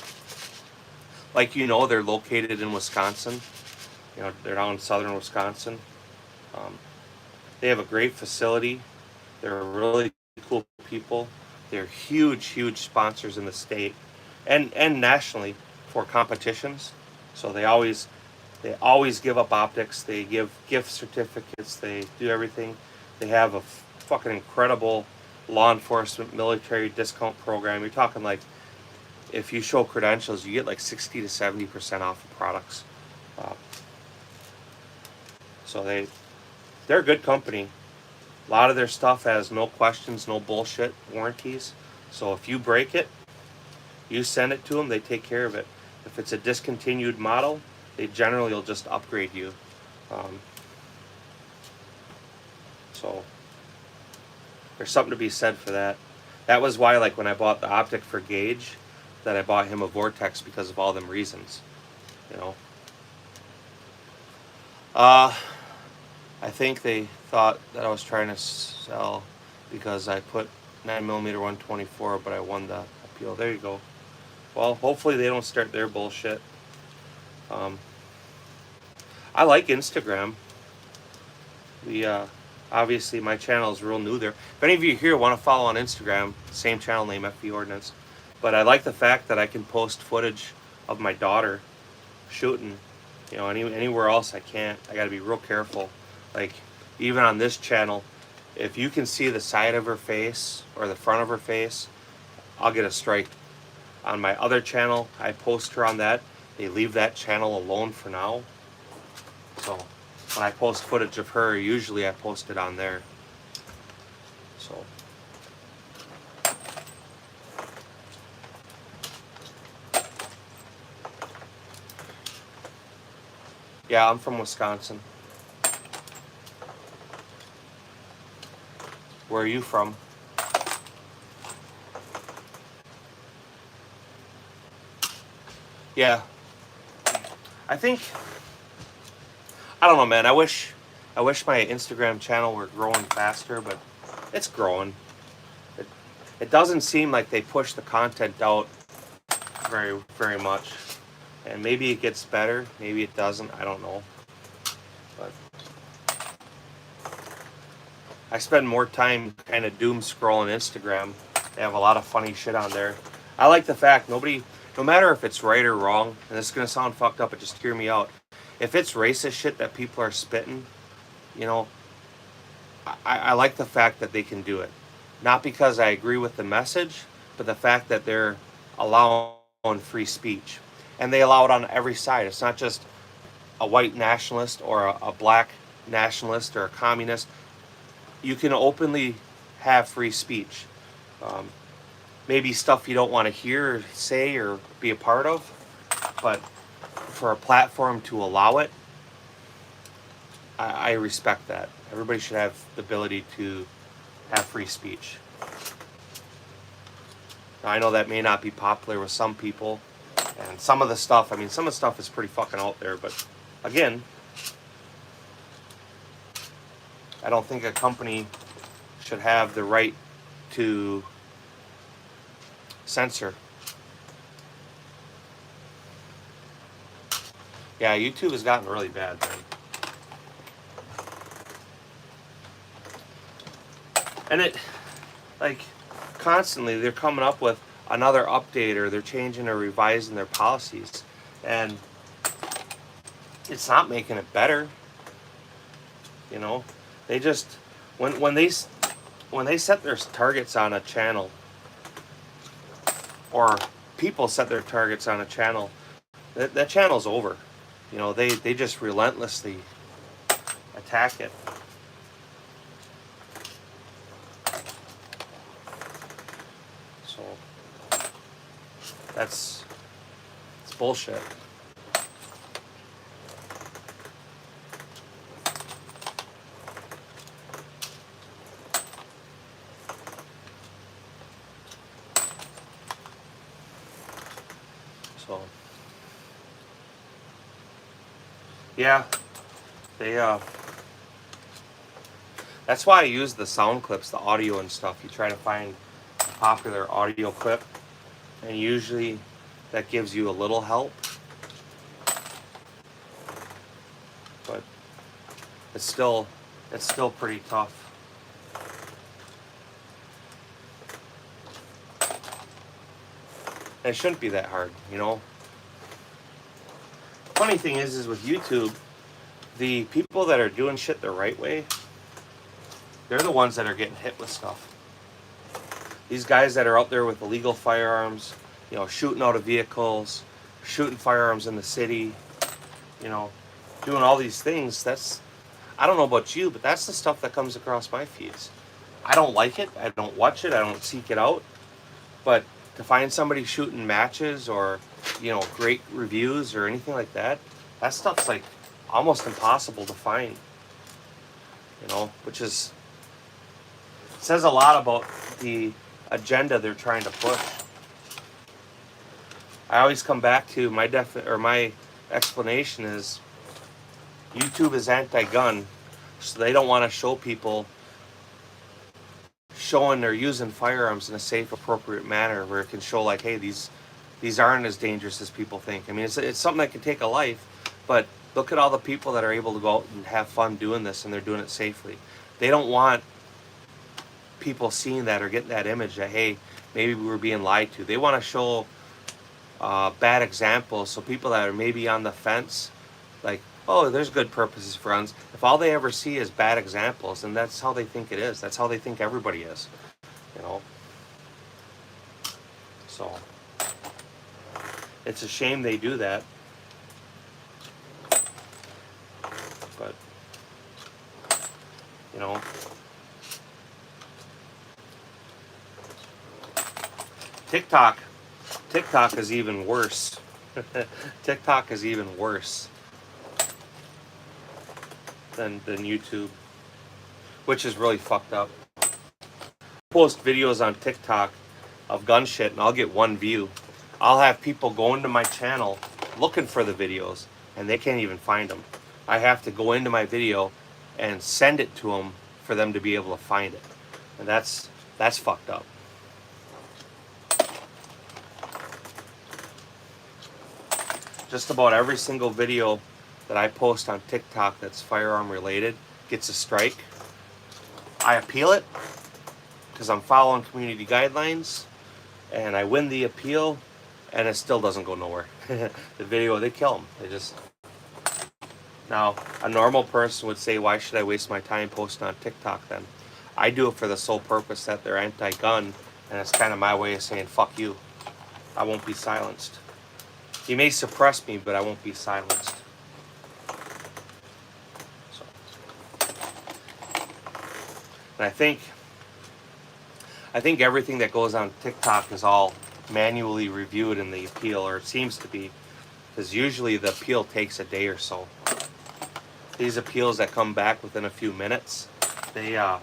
[SPEAKER 1] Like, you know, they're located in Wisconsin. You know, they're down in southern Wisconsin. They have a great facility. They're really cool people. They're huge sponsors in the state and nationally for competitions. So they always give up optics. They give gift certificates. They do everything. They have a fucking incredible law enforcement military discount program. You're talking like, if you show credentials, you get like 60 to 70% off of products. So they're a good company. A lot of their stuff has no questions, no bullshit warranties. So if you break it, you send it to them, they take care of it. If it's a discontinued model, they generally will just upgrade you. So there's something to be said for that. That was why, like, when I bought the optic for Gage, that I bought him a Vortex, because of all them reasons, you know. I think they thought that I was trying to sell because I put 9mm 124, but I won the appeal. There you go. Well, hopefully they don't start their bullshit. I like Instagram. Obviously my channel is real new there. If any of you here want to follow on Instagram, same channel name, FB Ordnance. But I like the fact that I can post footage of my daughter shooting. You know, anywhere else I can't. I got to be real careful. Like, even on this channel, if you can see the side of her face or the front of her face, I'll get a strike. On my other channel, I post her on that. They leave that channel alone for now. So when I post footage of her, usually I post it on there. So yeah, I'm from Wisconsin. Where are you from? Yeah. I don't know, man. I wish my Instagram channel were growing faster, but it's growing. It doesn't seem like they push the content out very much. And maybe it gets better, maybe it doesn't, I don't know. But I spend more time kind of doom scrolling Instagram. They have a lot of funny shit on there. I like the fact no matter if it's right or wrong, and this is going to sound fucked up, but just hear me out. If it's racist shit that people are spitting, you know, I like the fact that they can do it. Not because I agree with the message, but the fact that they're allowing free speech. And they allow it on every side. It's not just a white nationalist or a black nationalist or a communist. You can openly have free speech. Um, Maybe stuff you don't want to hear or say or be a part of, but for a platform to allow it, I respect that. Everybody should have the ability to have free speech. Now, I know that may not be popular with some people, and some of the stuff, I mean, some of the stuff is pretty fucking out there, but again, I don't think a company should have the right to censor. Yeah, YouTube has gotten really bad, man. And it, like, constantly they're coming up with another update, or they're changing or revising their policies, and it's not making it better. You know, they just when they set their targets on a channel, or people set their targets on a channel, that channel's over. You know, they just relentlessly attack it. So it's bullshit. So yeah, they that's why I use the sound clips, the audio and stuff. You try to find a popular audio clip, and usually that gives you a little help, but it's still pretty tough. And it shouldn't be that hard, you know. Funny thing is with YouTube, the people that are doing shit the right way, they're the ones that are getting hit with stuff. These guys that are out there with illegal firearms, you know, shooting out of vehicles, shooting firearms in the city, you know, doing all these things, I don't know about you, but that's the stuff that comes across my feeds. I don't like it, I don't watch it, I don't seek it out, but to find somebody shooting matches or, you know, great reviews or anything like that, that stuff's like almost impossible to find, you know, which says a lot about the agenda they're trying to push. I always come back to my explanation is YouTube is anti-gun, so they don't want to show people showing they're using firearms in a safe, appropriate manner where it can show like, hey, these aren't as dangerous as people think. I mean, it's something that can take a life, but look at all the people that are able to go out and have fun doing this, and they're doing it safely. They don't want people seeing that or getting that image that, hey, maybe we were being lied to. They want to show bad examples, so people that are maybe on the fence, like, oh, there's good purposes for guns. If all they ever see is bad examples, then that's how they think it is. That's how they think everybody is, you know. So it's a shame they do that, but you know, TikTok is even worse. TikTok is even worse than YouTube, which is really fucked up. I post videos on TikTok of gun shit and I'll get one view. I'll have people go into my channel looking for the videos and they can't even find them. I have to go into my video and send it to them for them to be able to find it. And that's fucked up. Just about every single video that I post on TikTok that's firearm related gets a strike. I appeal it because I'm following community guidelines, and I win the appeal, and it still doesn't go nowhere. The video, they kill them. They just... Now, a normal person would say, why should I waste my time posting on TikTok then? I do it for the sole purpose that they're anti-gun, and it's kind of my way of saying, fuck you. I won't be silenced. You may suppress me, but I won't be silenced. And I think everything that goes on TikTok is all manually reviewed in the appeal, or it seems to be, because usually the appeal takes a day or so. These appeals that come back within a few minutes, they're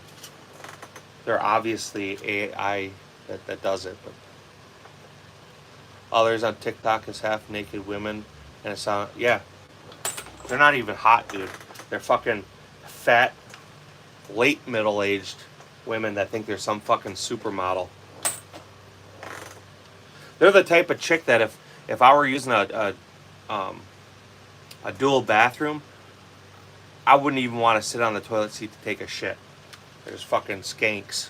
[SPEAKER 1] obviously AI that does it. But others on TikTok is half naked women, and it's yeah, they're not even hot, dude. They're fucking fat, late middle-aged women that think they're some fucking supermodel. They're the type of chick that if I were using a dual bathroom, I wouldn't even want to sit on the toilet seat to take a shit. There's fucking skanks.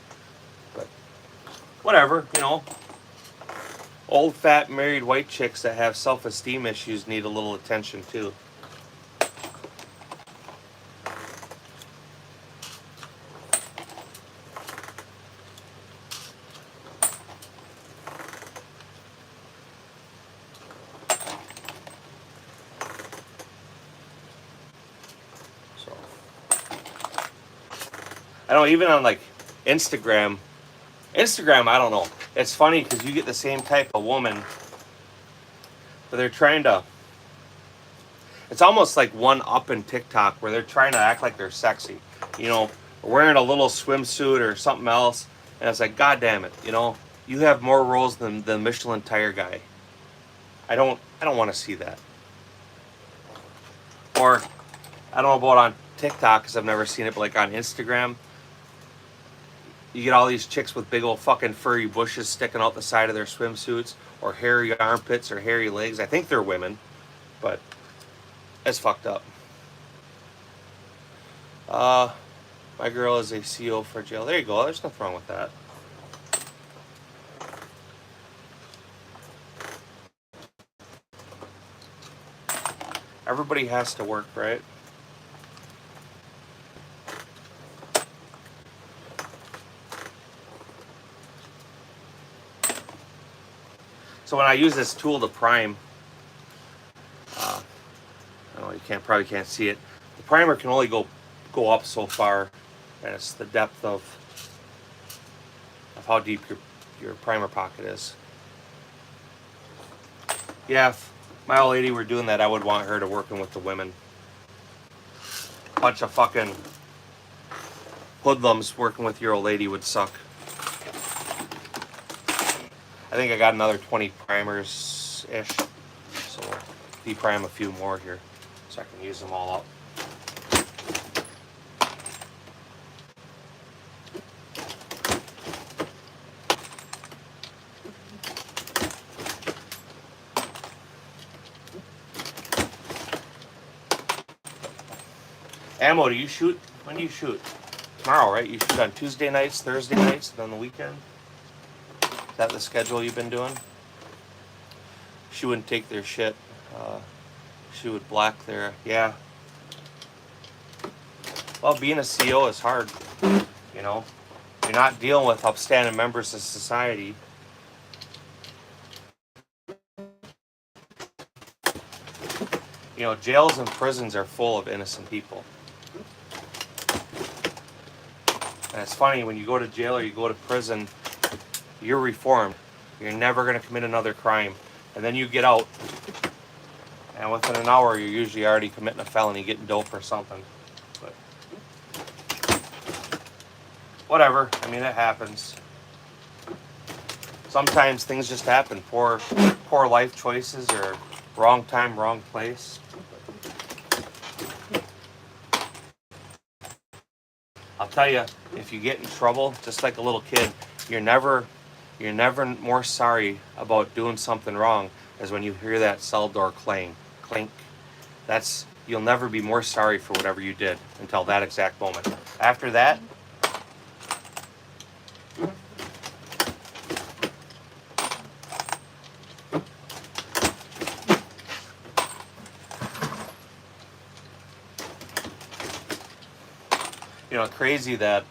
[SPEAKER 1] But whatever, you know. Old, fat, married white chicks that have self-esteem issues need a little attention too. So, I don't, even on like Instagram, I don't know. It's funny because you get the same type of woman, but they're trying to, it's almost like one up in TikTok where they're trying to act like they're sexy. You know, wearing a little swimsuit or something else. And it's like, God damn it, you know, you have more rolls than the Michelin tire guy. I don't want to see that. Or, I don't know about on TikTok because I've never seen it, but like on Instagram, you get all these chicks with big old fucking furry bushes sticking out the side of their swimsuits, or hairy armpits or hairy legs. I think they're women, but it's fucked up. My girl is a CO for jail. There you go. There's nothing wrong with that. Everybody has to work, right? So when I use this tool to prime, I don't know, you probably can't see it. The primer can only go up so far, and it's the depth of how deep your primer pocket is. Yeah, if my old lady were doing that, I would want her to working with the women. Bunch of fucking hoodlums working with your old lady would suck. I think I got another 20 primers-ish, so we'll de-prime a few more here so I can use them all up. Ammo, do you shoot? When do you shoot? Tomorrow, right? You shoot on Tuesday nights, Thursday nights, and then the weekend? Is that the schedule you've been doing? She wouldn't take their shit. She would black their, yeah. Well, being a CO is hard, you know. You're not dealing with upstanding members of society. You know, jails and prisons are full of innocent people. And it's funny, when you go to jail or you go to prison, you're reformed. You're never going to commit another crime. And then you get out, and within an hour, you're usually already committing a felony, getting dope or something. But whatever. I mean, it happens. Sometimes things just happen. Poor life choices, or wrong time, wrong place. I'll tell you, if you get in trouble, just like a little kid, you're never more sorry about doing something wrong as when you hear that cell door clang, clink. You'll never be more sorry for whatever you did until that exact moment. After that, you know, crazy that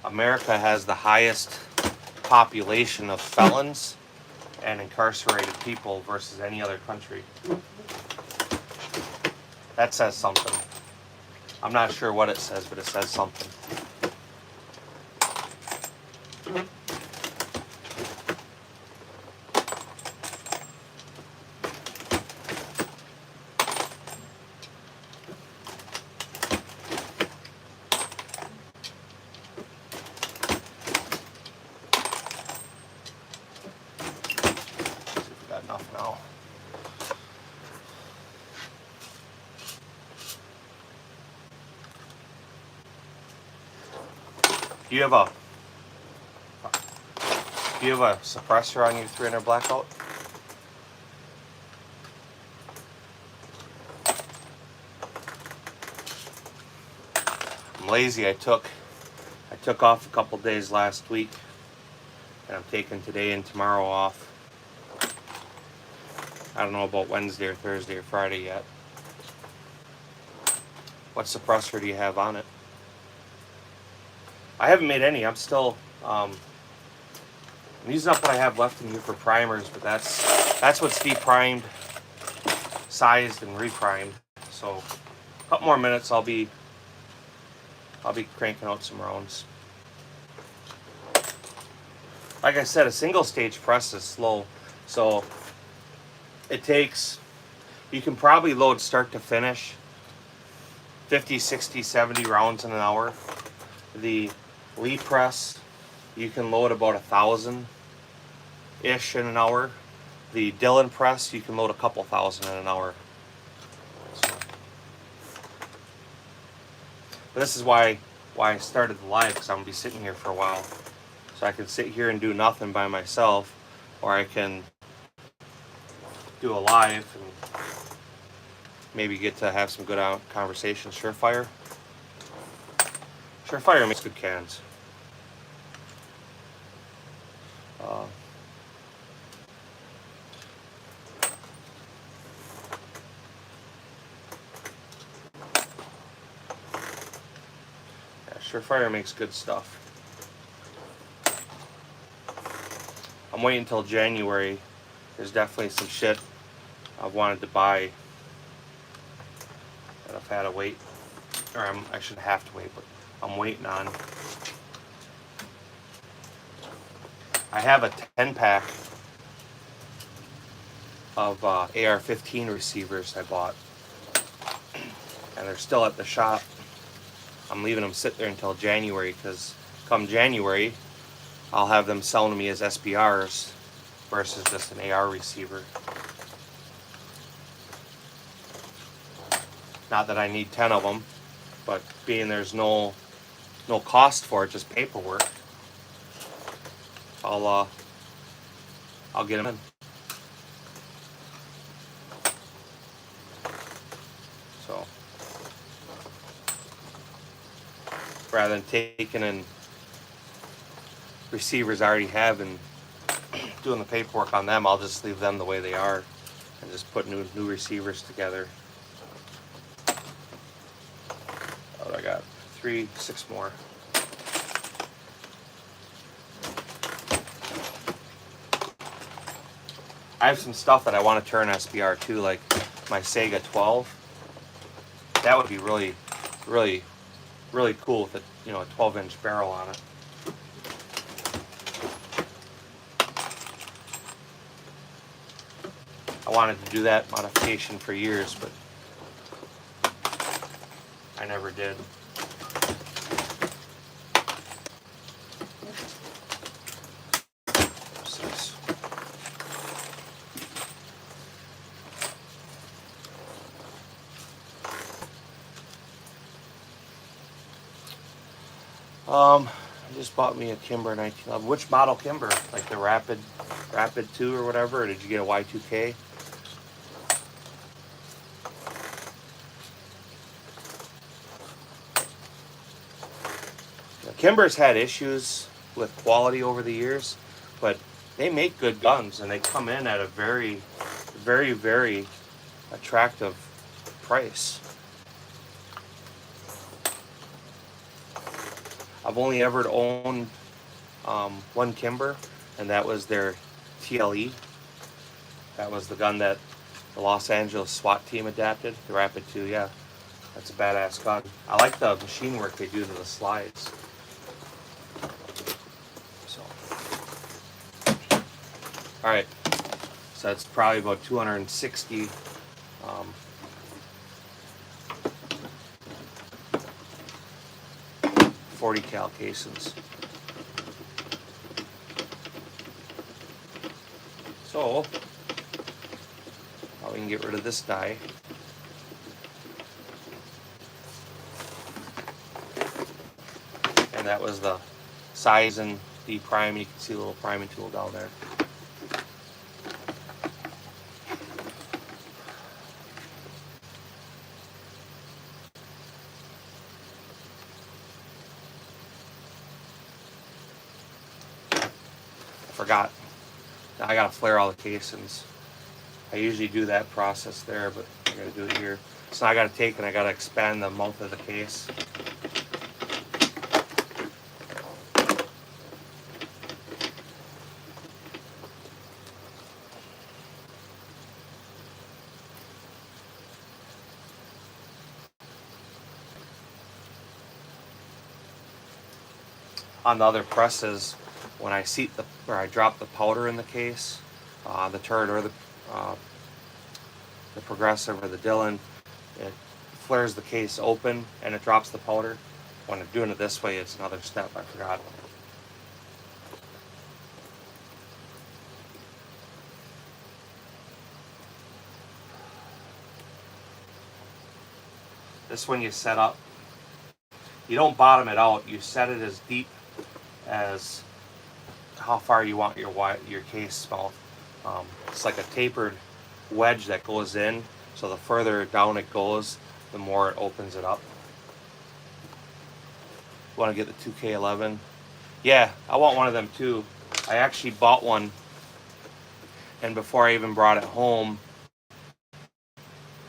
[SPEAKER 1] America has the highest population of felons and incarcerated people versus any other country. That says something. I'm not sure what it says, but it says something. Got enough now. Do you have a suppressor on your 300 blackout? I'm lazy. I took off a couple days last week, and I'm taking today and tomorrow off. I don't know about Wednesday or Thursday or Friday yet. What suppressor do you have on it? I haven't made any. I'm still I'm using up what I have left in here for primers, but that's what's deprimed, sized, and reprimed. So a couple more minutes, I'll be cranking out some rounds. Like I said, a single stage press is slow, so it takes, you can probably load start to finish 50, 60, 70 rounds in an hour. The Lee press, you can load about 1,000-ish in an hour. The Dillon press, you can load a couple thousand in an hour. So, but this is why I started the live, because I'm going to be sitting here for a while. So I can sit here and do nothing by myself, or I can do a live and maybe get to have some good conversations. Surefire makes good cans. Surefire makes good stuff. I'm waiting until January. There's definitely some shit I've wanted to buy that I've had to wait, or I shouldn't have to wait, but I'm waiting on. I have a 10-pack of AR-15 receivers I bought, and they're still at the shop. I'm leaving them sit there until January, because come January, I'll have them selling to me as SBRs versus just an AR receiver. Not that I need 10 of them, but being there's no cost for it, just paperwork, I'll get them in. So rather than taking in receivers I already have and doing the paperwork on them, I'll just leave them the way they are and just put new receivers together. Oh, I got 6 more. I have some stuff that I want to turn SBR too, like my Sega 12. That would be really, really, really cool with a 12-inch barrel on it. I wanted to do that modification for years, but I never did. I just bought me a Kimber 1911. Which model Kimber? Like the Rapid 2 or whatever? Or did you get a Y2K? Kimber's had issues with quality over the years, but they make good guns and they come in at a very, very, very attractive price. I've only ever owned one Kimber, and that was their TLE. That was the gun that the Los Angeles SWAT team adapted, the Rapid 2, yeah. That's a badass gun. I like the machine work they do to the slides. So, All right, so that's probably about 260 40 cal casings. So now we can get rid of this die. And that was the size and deprime. You can see a little priming tool down there. Forgot. Now I gotta flare all the casings. I usually do that process there, but I gotta do it here. So now I gotta take and I gotta expand the mouth of the case. On the other presses, when I seat the, or I drop the powder in the case, the turret or the progressive or the Dillon, it flares the case open and it drops the powder. When I'm doing it this way, it's another step I forgot. This one you set up, you don't bottom it out, you set it as deep as how far you want your case mouth. It's like a tapered wedge that goes in, so the further down it goes, the more it opens it up. Want to get the 2K11? Yeah, I want one of them too. I actually bought one, and before I even brought it home,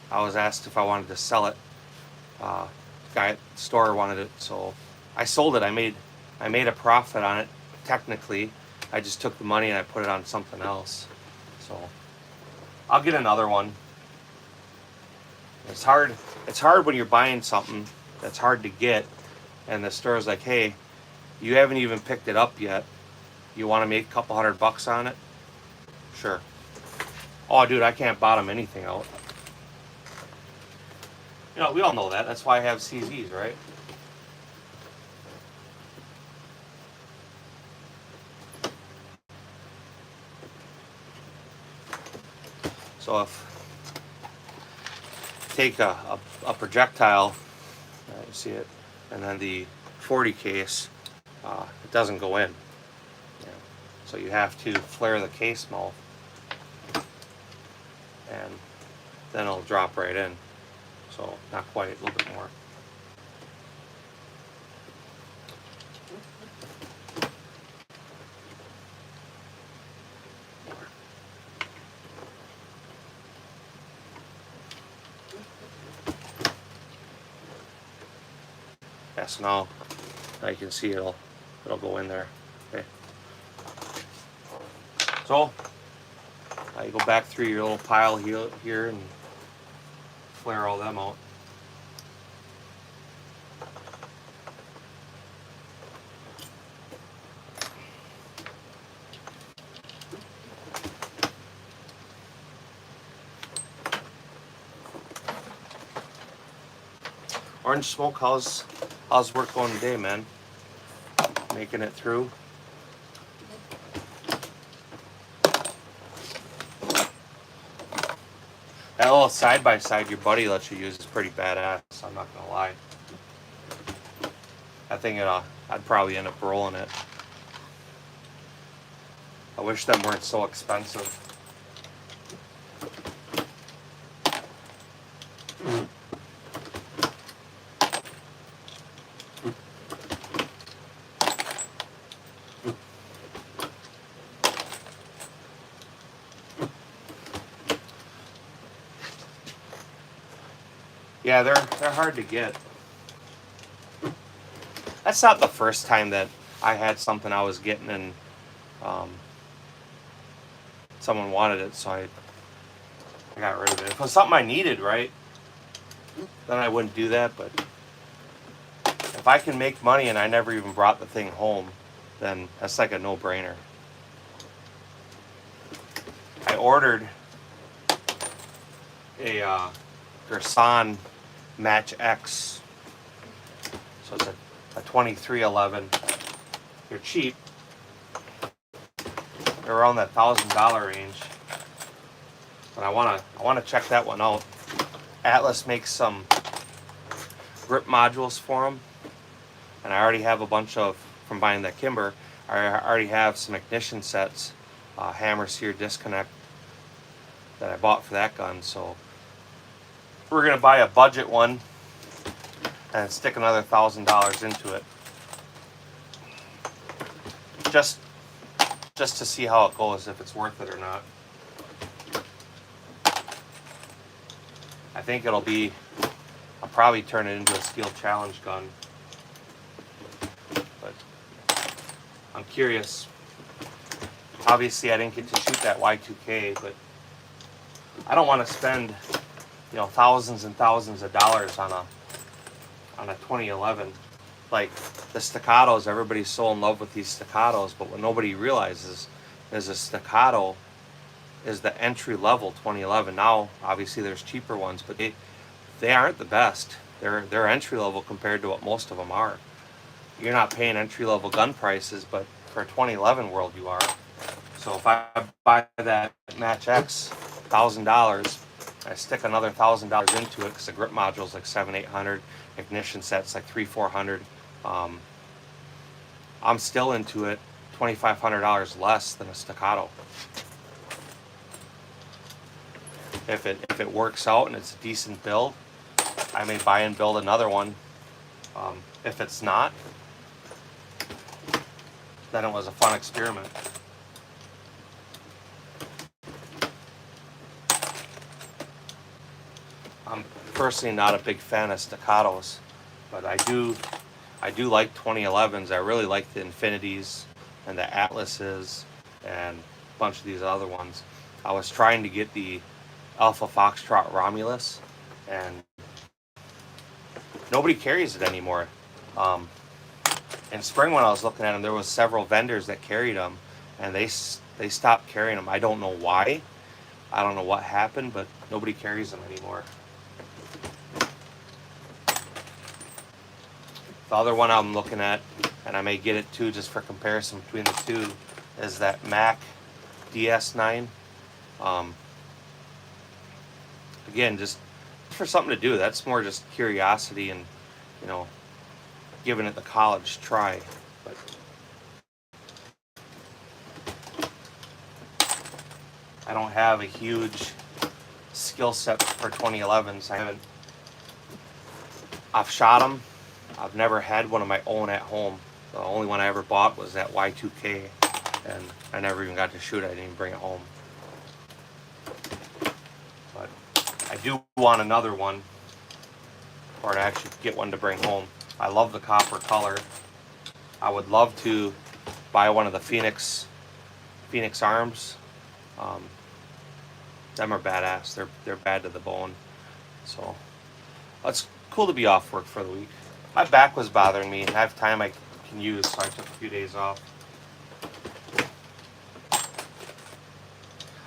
[SPEAKER 1] I was asked if I wanted to sell it. Guy at the store wanted it, so I sold it. I made a profit on it. Technically, I just took the money and I put it on something else. So I'll get another one. It's hard when you're buying something that's hard to get, and the store's like, hey, you haven't even picked it up yet. You want to make a couple $100 on it? Sure. Oh, dude, I can't bottom anything out. You know, we all know that. That's why I have CZs, right? So if take a projectile, you see it, and then the 40 case, it doesn't go in. Yeah. So you have to flare the case mouth, and then it'll drop right in. So not quite, a little bit more. Yeah, so now you can see it'll go in there. Okay. So you go back through your little pile here and flare all them out. Orange Smoke, how's work going today, man? Making it through? That little side-by-side your buddy lets you use is pretty badass, I'm not gonna lie. I think I'd probably end up rolling it. I wish them weren't so expensive. Yeah, they're hard to get. That's not the first time that I had something I was getting and someone wanted it, so I got rid of it. If it was something I needed, right, then I wouldn't do that. But if I can make money and I never even brought the thing home, then that's like a no-brainer. ordered a Gerson Match X, so it's a 2311. They're cheap. They're around that $1,000 range, but I wanna check that one out. Atlas makes some grip modules for them, and I already have a bunch of, from buying that Kimber, I already have some ignition sets, hammer sear disconnect that I bought for that gun. So we're gonna buy a budget one and stick another $1,000 into it, just to see how it goes, if it's worth it or not. I think it'll be, I'll probably turn it into a steel challenge gun, but I'm curious. Obviously I didn't get to shoot that Y2K, but I don't want to spend, you know, thousands and thousands of dollars on a 2011. Like the staccatos, everybody's so in love with these staccatos, but what nobody realizes is a staccato is the entry level 2011. Now obviously there's cheaper ones, but they aren't the best. They're entry level compared to what most of them are. You're not paying entry level gun prices, but for a 2011 world you are. So if I buy that Match X $1,000, I stick another $1,000 into it because the grip module is like $700-800, ignition sets like $300-400. I'm still into it $2,500 less than a staccato. If it works out and it's a decent build, I may buy and build another one. If it's not, then it was a fun experiment. I'm personally not a big fan of staccatos, but I do like 2011s. I really like the Infinities and the Atlases and a bunch of these other ones. I was trying to get the Alpha Foxtrot Romulus, and nobody carries it anymore. In spring when I was looking at them, there was several vendors that carried them, and they stopped carrying them. I don't know why. I don't know what happened, but nobody carries them anymore. The other one I'm looking at, and I may get it too just for comparison between the two, is that Mac DS9. Again, just for something to do. That's more just curiosity and, you know, giving it the college try. But I don't have a huge skill set for 2011s. I've shot them. I've never had one of my own at home. The only one I ever bought was that Y2K, and I never even got to shoot it. I didn't even bring it home. But I do want another one, or to actually get one to bring home. I love the copper color. I would love to buy one of the Phoenix Arms. Them are badass. They're bad to the bone. So it's cool to be off work for the week. My back was bothering me, and I have time I can use, so I took a few days off.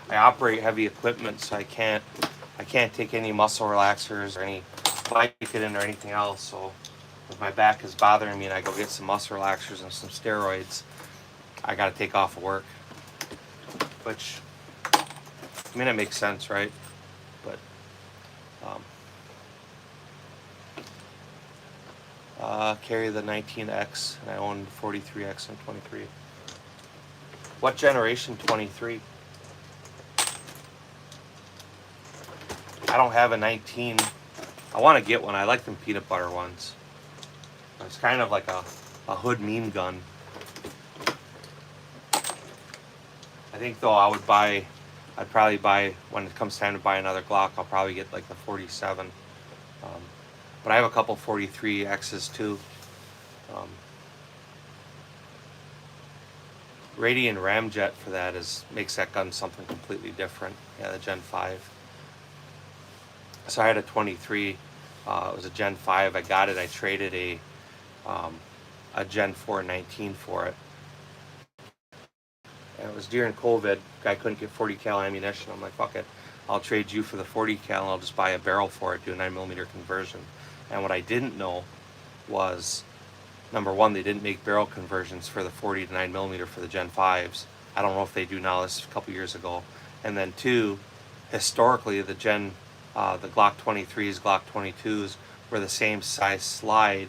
[SPEAKER 1] I operate heavy equipment, so I can't take any muscle relaxers or any Vicodin or anything else. So if my back is bothering me and I go get some muscle relaxers and some steroids, I got to take off of work. Which, I mean, it makes sense, right? But carry the 19X, and I own 43X and 23. What generation 23? I don't have a 19. I want to get one. I like them peanut butter ones. It's kind of like a hood meme gun. I think though I'd probably buy, when it comes time to buy another Glock, I'll probably get like the 47. But I have a couple 43Xs too. Radian Ramjet for that makes that gun something completely different. Yeah, the Gen 5. So I had a 23. It was a Gen 5. I got it. I traded a Gen 4 19 for it. And it was during COVID. Guy couldn't get 40 cal ammunition. I'm like, fuck it, I'll trade you for the 40 cal and I'll just buy a barrel for it, do a 9mm conversion. And what I didn't know was, number one, they didn't make barrel conversions for the 40 to 9mm for the Gen 5s. I don't know if they do now. This is a couple years ago. And then two, historically the Glock 23s, Glock 22s were the same size slide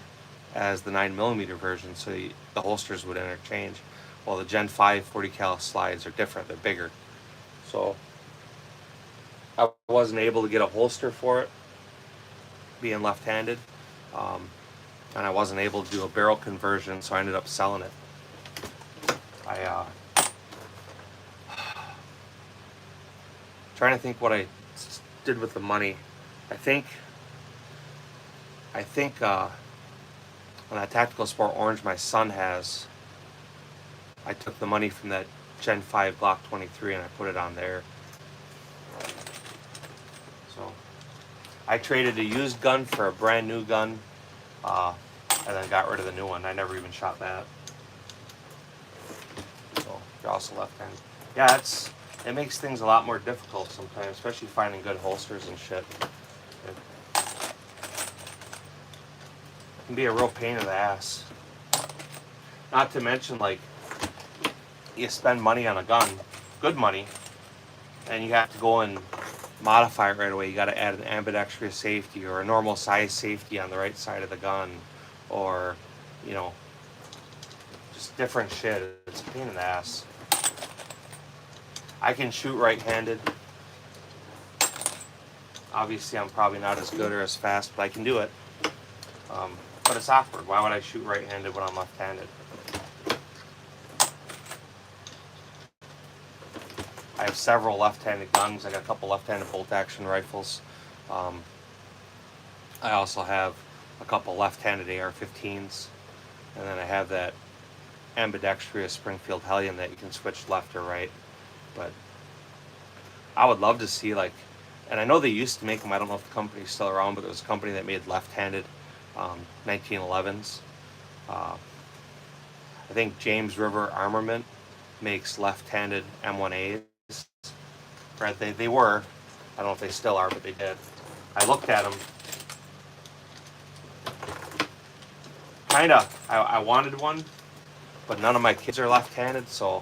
[SPEAKER 1] as the 9mm version, so the holsters would interchange. Well, the Gen 5 40 cal slides are different, they're bigger. So I wasn't able to get a holster for it, being left-handed, and I wasn't able to do a barrel conversion, so I ended up selling it. Trying to think what I did with the money. I think on that Tactical Sport Orange my son has, I took the money from that Gen 5 Glock 23 and I put it on there. So I traded a used gun for a brand new gun, and then got rid of the new one. I never even shot that. So you're also left-handed. Yeah, it makes things a lot more difficult sometimes, especially finding good holsters and shit. It can be a real pain in the ass. Not to mention, like, you spend money on a gun, good money, and you have to go and modify it right away. You got to add an ambidextrous safety or a normal size safety on the right side of the gun, or, you know, just different shit. It's a pain in the ass. I can shoot right-handed. Obviously, I'm probably not as good or as fast, but I can do it. But it's awkward. Why would I shoot right-handed when I'm left-handed? I have several left-handed guns. I got a couple left-handed bolt-action rifles. I also have a couple left-handed AR-15s, and then I have that ambidextrous Springfield Hellion that you can switch left or right. But I would love to see, like, and I know they used to make them. I don't know if the company's still around, but there was a company that made left-handed 1911s. I think James River Armament makes left-handed M1As. Right, they were. I don't know if they still are, but they did. I looked at them. Kinda. I wanted one, but none of my kids are left-handed, so,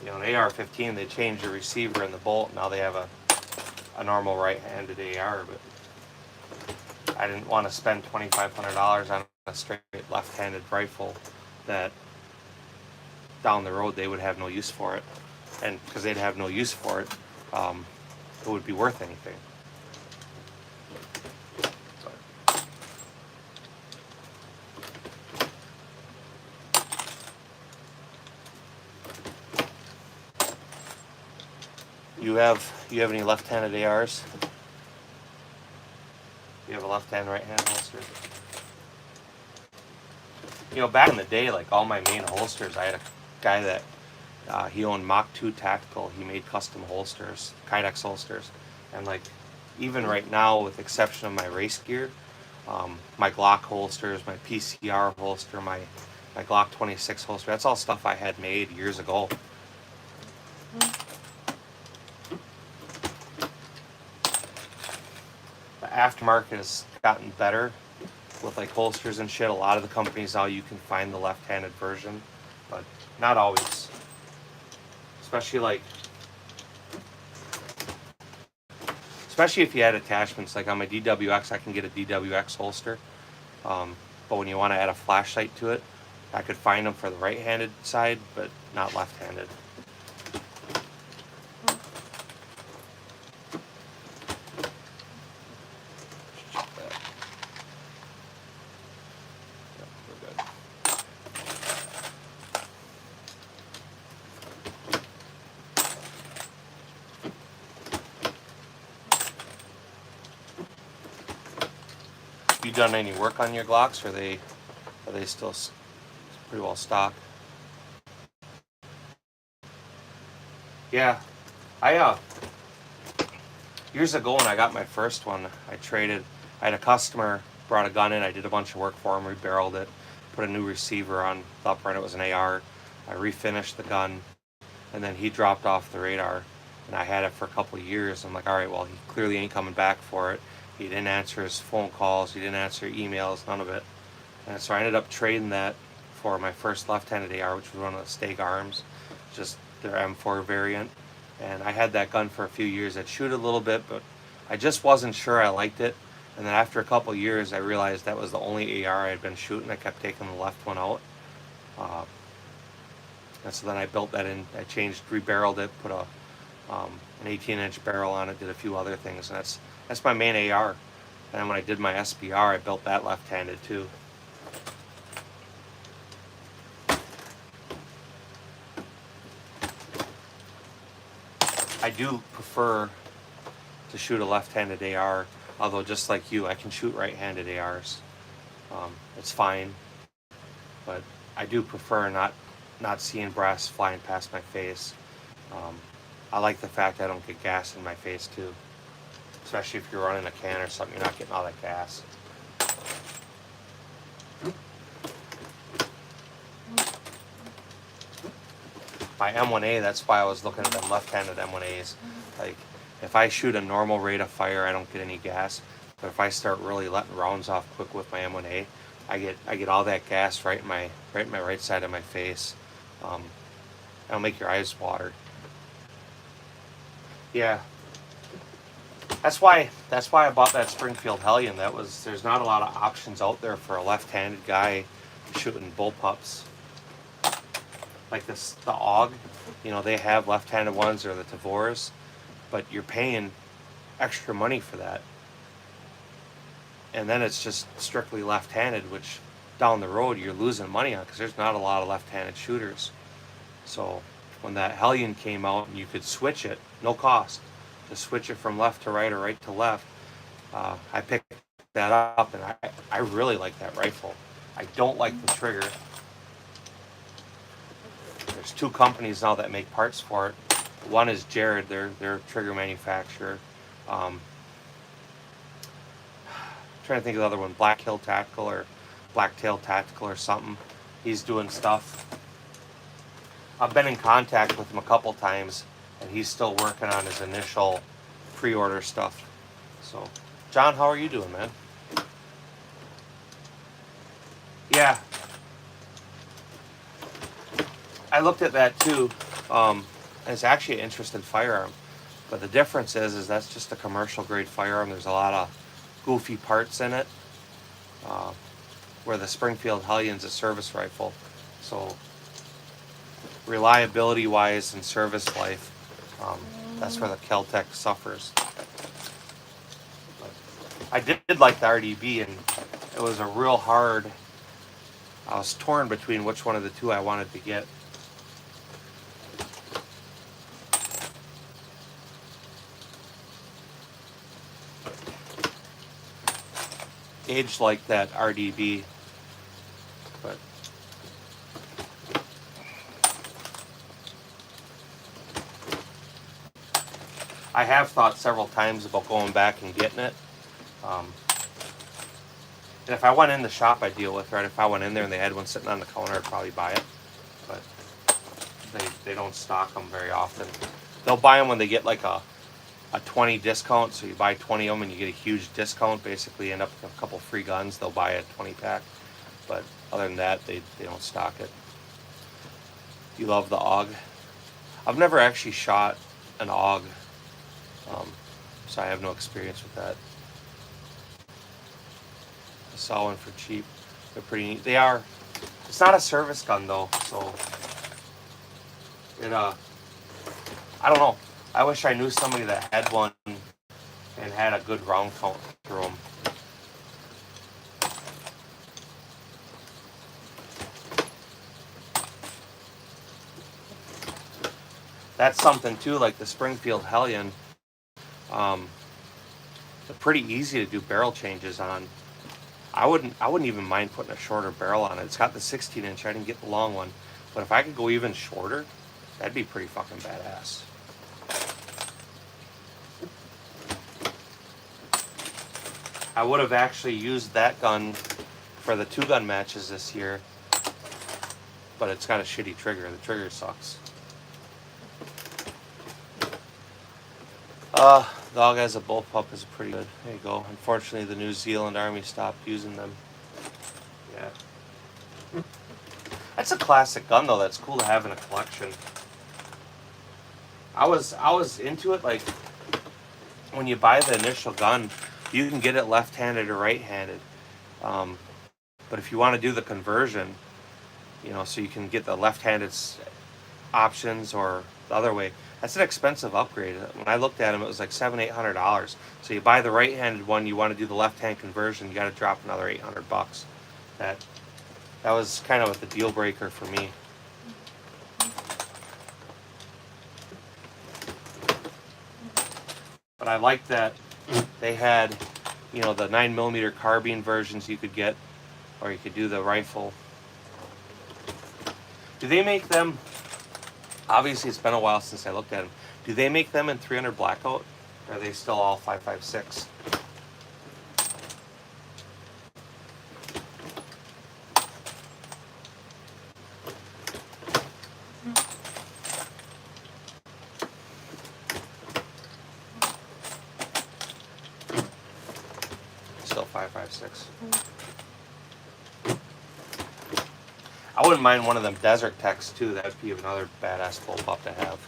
[SPEAKER 1] you know, an AR-15, they changed the receiver and the bolt. Now they have a normal right-handed AR, but I didn't want to spend $2,500 on a straight left-handed rifle that down the road they would have no use for it. And because they'd have no use for it, it would be worth anything. You have any left-handed ARs? You have a left-hand, right-hand holster? You know, back in the day, like all my main holsters, I had a guy that he owned Mach 2 Tactical. He made custom holsters, Kydex holsters, and like even right now, with the exception of my race gear, my Glock holsters, my PCR holster, my Glock 26 holster, that's all stuff I had made years ago. The aftermarket has gotten better with like holsters and shit. A lot of the companies now you can find the left-handed version, but not always. Especially if you add attachments. Like on my DWX, I can get a DWX holster, but when you want to add a flashlight to it, I could find them for the right-handed side, but not left-handed. You done any work on your Glocks, or are they still pretty well stock? Yeah, I years ago when I got my first one, I had a customer brought a gun in. I did a bunch of work for him, rebarreled it, put a new receiver on the upper end. It was an AR. I refinished the gun, and then he dropped off the radar, and I had it for a couple of years. I'm like, all right, well, he clearly ain't coming back for it. He didn't answer his phone calls, he didn't answer emails, none of it. And so I ended up trading that for my first left-handed AR, which was one of the Steg Arms, just their M4 variant. And I had that gun for a few years. I'd shoot a little bit, but I just wasn't sure I liked it. And then after a couple of years, I realized that was the only AR I had been shooting. I kept taking the left one out. And so then I built that in. I changed, rebarreled it, put an 18-inch barrel on it, did a few other things. And that's my main AR. And then when I did my SBR, I built that left-handed too. I do prefer to shoot a left-handed AR, although just like you, I can shoot right-handed ARs. It's fine, but I do prefer not seeing brass flying past my face. I like the fact I don't get gas in my face too, especially if you're running a can or something. You're not getting all that gas. My M1A, that's why I was looking at them left-handed M1As. Like, if I shoot a normal rate of fire, I don't get any gas. But if I start really letting rounds off quick with my M1A, I get all that gas right in my right side of my face. It'll make your eyes water. Yeah, that's why I bought that Springfield Hellion. There's not a lot of options out there for a left-handed guy shooting bullpups. Like the AUG, they have left-handed ones, or the Tavors, but you're paying extra money for that. And then it's just strictly left-handed, which down the road you're losing money on because there's not a lot of left-handed shooters. So when that Hellion came out and you could switch it, no cost, to switch it from left to right or right to left, I picked that up, and I really like that rifle. I don't like the trigger. There's two companies now that make parts for it. One is Jared, their trigger manufacturer. Trying to think of the other one, Blacktail Tactical or something. He's doing stuff. I've been in contact with him a couple times, and he's still working on his initial pre-order stuff. So, John, how are you doing, man? Yeah. I looked at that too. And it's actually an interesting firearm. But the difference is that's just a commercial grade firearm. There's a lot of goofy parts in it. Where the Springfield Hellion's a service rifle. So reliability wise and service life, that's where the Kel-Tec suffers. But I did like the RDB, and it was a real hard, I was torn between which one of the two I wanted to get. Aged like that RDB, but I have thought several times about going back and getting it. And if I went in the shop I deal with, right, if I went in there and they had one sitting on the counter, I'd probably buy it. But they don't stock them very often. They'll buy them when they get like a 20 discount, so you buy 20 of them and you get a huge discount, basically end up with a couple free guns. They'll buy a 20 pack, but other than that, they don't stock it. You love the AUG? I've never actually shot an AUG, so I have no experience with that. I saw one for cheap. They're pretty neat. They are. It's not a service gun though, so it I don't know. I wish I knew somebody that had one and had a good round count through them. That's something too, like the Springfield Hellion. They're pretty easy to do barrel changes on. I wouldn't even mind putting a shorter barrel on it. It's got the 16-inch. I didn't get the long one, but if I could go even shorter, that'd be pretty fucking badass. I would have actually used that gun for the 2-gun matches this year, but it's got a shitty trigger. The trigger sucks. Dog as a bullpup is pretty good. There you go. Unfortunately, the New Zealand Army stopped using them. Yeah. That's a classic gun, though. That's cool to have in a collection. I was into it, like, when you buy the initial gun, you can get it left-handed or right-handed. But if you want to do the conversion, you know, so you can get the left-handed options or the other way, that's an expensive upgrade. When I looked at them, it was like $700-800. So you buy the right-handed one, you want to do the left-hand conversion, you got to drop another $800. That was kind of the deal breaker for me. But I liked that they had, you know, the 9mm carbine versions you could get, or you could do the rifle. Do they make them? Obviously, it's been a while since I looked at them. Do they make them in 300 blackout? Or are they still all 5.56? Still 5.56. I wouldn't mind one of them Desert Techs too. That would be another badass bullpup to have.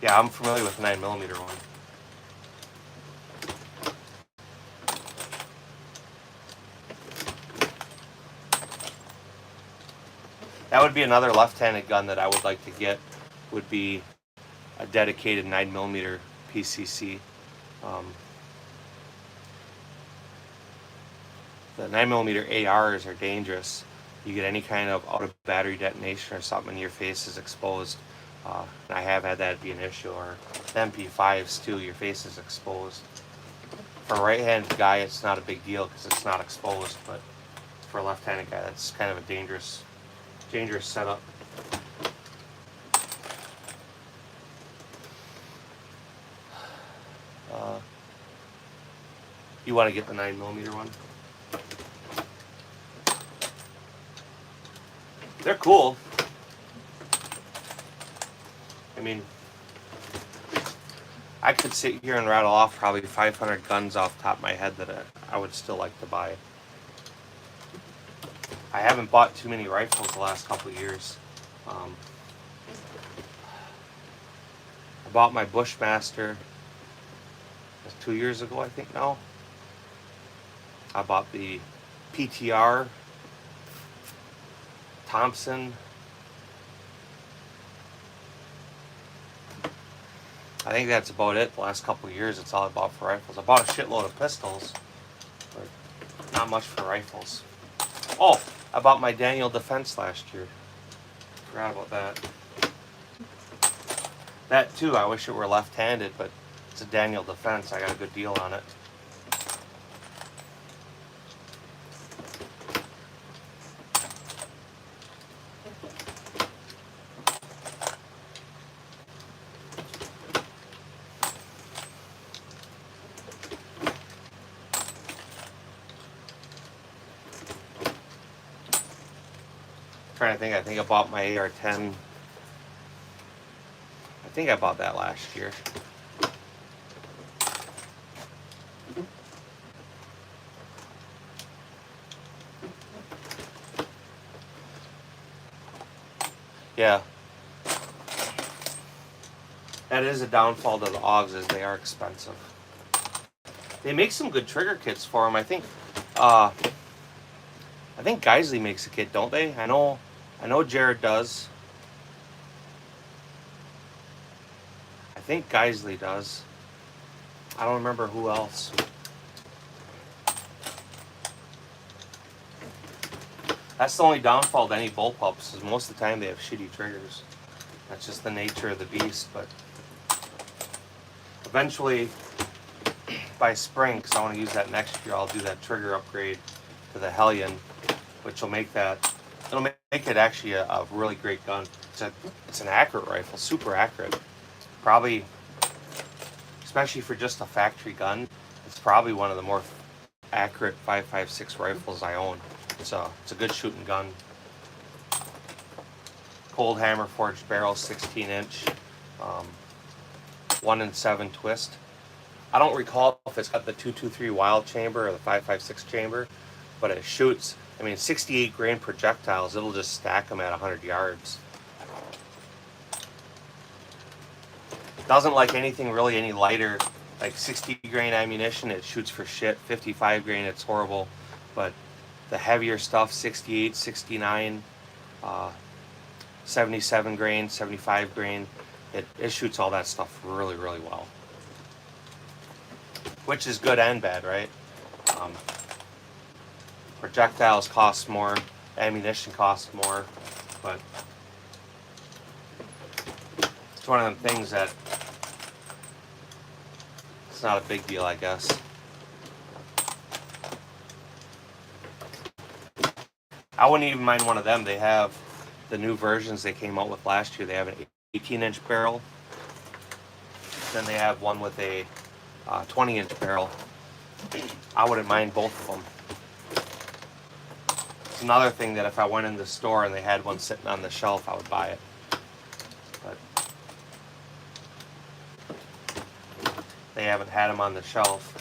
[SPEAKER 1] Yeah, I'm familiar with the 9mm one. That would be another left-handed gun that I would like to get. Would be a dedicated 9mm PCC. The 9mm ARs are dangerous. You get any kind of out-of-battery detonation or something and your face is exposed. And I have had that be an issue. Or the MP5s too, your face is exposed. For a right-handed guy, it's not a big deal because it's not exposed, but for a left-handed guy, that's kind of a dangerous setup. You want to get the 9mm one? They're cool. I mean, I could sit here and rattle off probably 500 guns off the top of my head that I would still like to buy. I haven't bought too many rifles the last couple of years. I bought my Bushmaster 2 years ago, I think now. I bought the PTR Thompson. I think that's about it. The last couple of years, it's all I bought for rifles. I bought a shitload of pistols, but not much for rifles. Oh, I bought my Daniel Defense last year. Forgot about that. That too, I wish it were left-handed, but it's a Daniel Defense. I got a good deal on it. I think I bought my AR-10. I think I bought that last year. Yeah. That is a downfall to the AUGs, is they are expensive. They make some good trigger kits for them. I think Geisley makes a kit, don't they? I know Jared does. I think Geisley does. I don't remember who else. That's the only downfall to any bullpups, is most of the time they have shitty triggers. That's just the nature of the beast, but eventually, by spring, because I want to use that next year, I'll do that trigger upgrade to the Hellion, which will make that, it'll make it actually a really great gun. It's an accurate rifle, super accurate. Probably, especially for just a factory gun, it's probably one of the more accurate 5.56 rifles I own. It's a good shooting gun. cold hammer forged barrel, 16-inch, 1-in-7 twist. I don't recall if it's got the 223 wild chamber or the 5.56 chamber, but it shoots, I mean, 68 grain projectiles. It'll just stack them at 100 yards. Doesn't like anything really any lighter. Like 60 grain ammunition, it shoots for shit. 55 grain, it's horrible. But the heavier stuff, 68, 69, 77 grain, 75 grain, it shoots all that stuff really, really well. Which is good and bad, right? Projectiles cost more, ammunition costs more, but it's one of them things that it's not a big deal, I guess. I wouldn't even mind one of them. They have the new versions they came out with last year. They have an 18-inch barrel. Then they have one with a 20-inch barrel. I wouldn't mind both of them. It's another thing that if I went in the store and they had one sitting on the shelf, I would buy it. But they haven't had them on the shelf.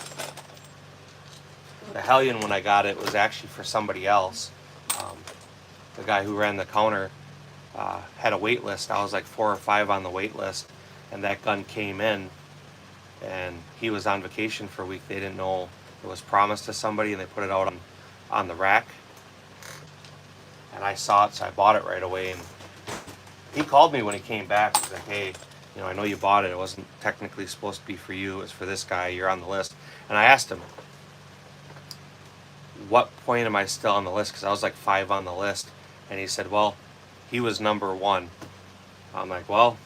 [SPEAKER 1] The Hellion, when I got it, was actually for somebody else. The guy who ran the counter had a wait list. I was like 4 or 5 on the wait list, and that gun came in, and he was on vacation for a week. They didn't know it was promised to somebody, and they put it out on the rack. And I saw it, so I bought it right away. And he called me when he came back. He's like, "Hey, you know, I know you bought it. It wasn't technically supposed to be for you. It was for this guy. You're on the list." And I asked him, "What point am I still on the list?" Because I was like 5 on the list. And he said, "Well, he was number 1. I'm like, "Well,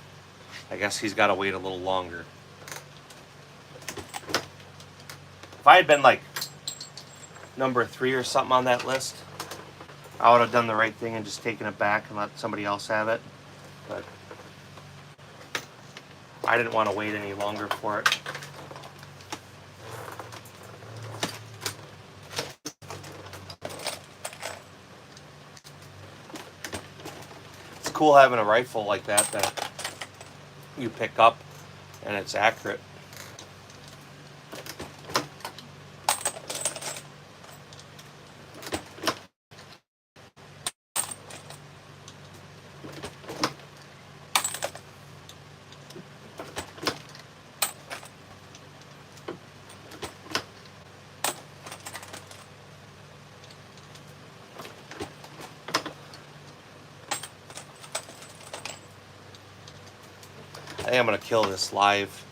[SPEAKER 1] I guess he's got to wait a little longer." If I had been like number 3 or something on that list, I would have done the right thing and just taken it back and let somebody else have it. But I didn't want to wait any longer for it. It's cool having a rifle like that you pick up and it's accurate. I think I'm going to kill this live.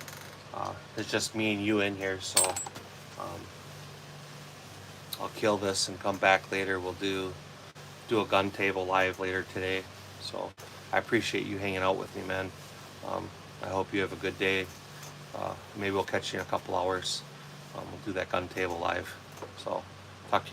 [SPEAKER 1] It's just me and you in here, so I'll kill this and come back later. We'll do a gun table live later today. So I appreciate you hanging out with me, man. I hope you have a good day. Maybe we'll catch you in a couple hours. We'll do that gun table live. So talk to you.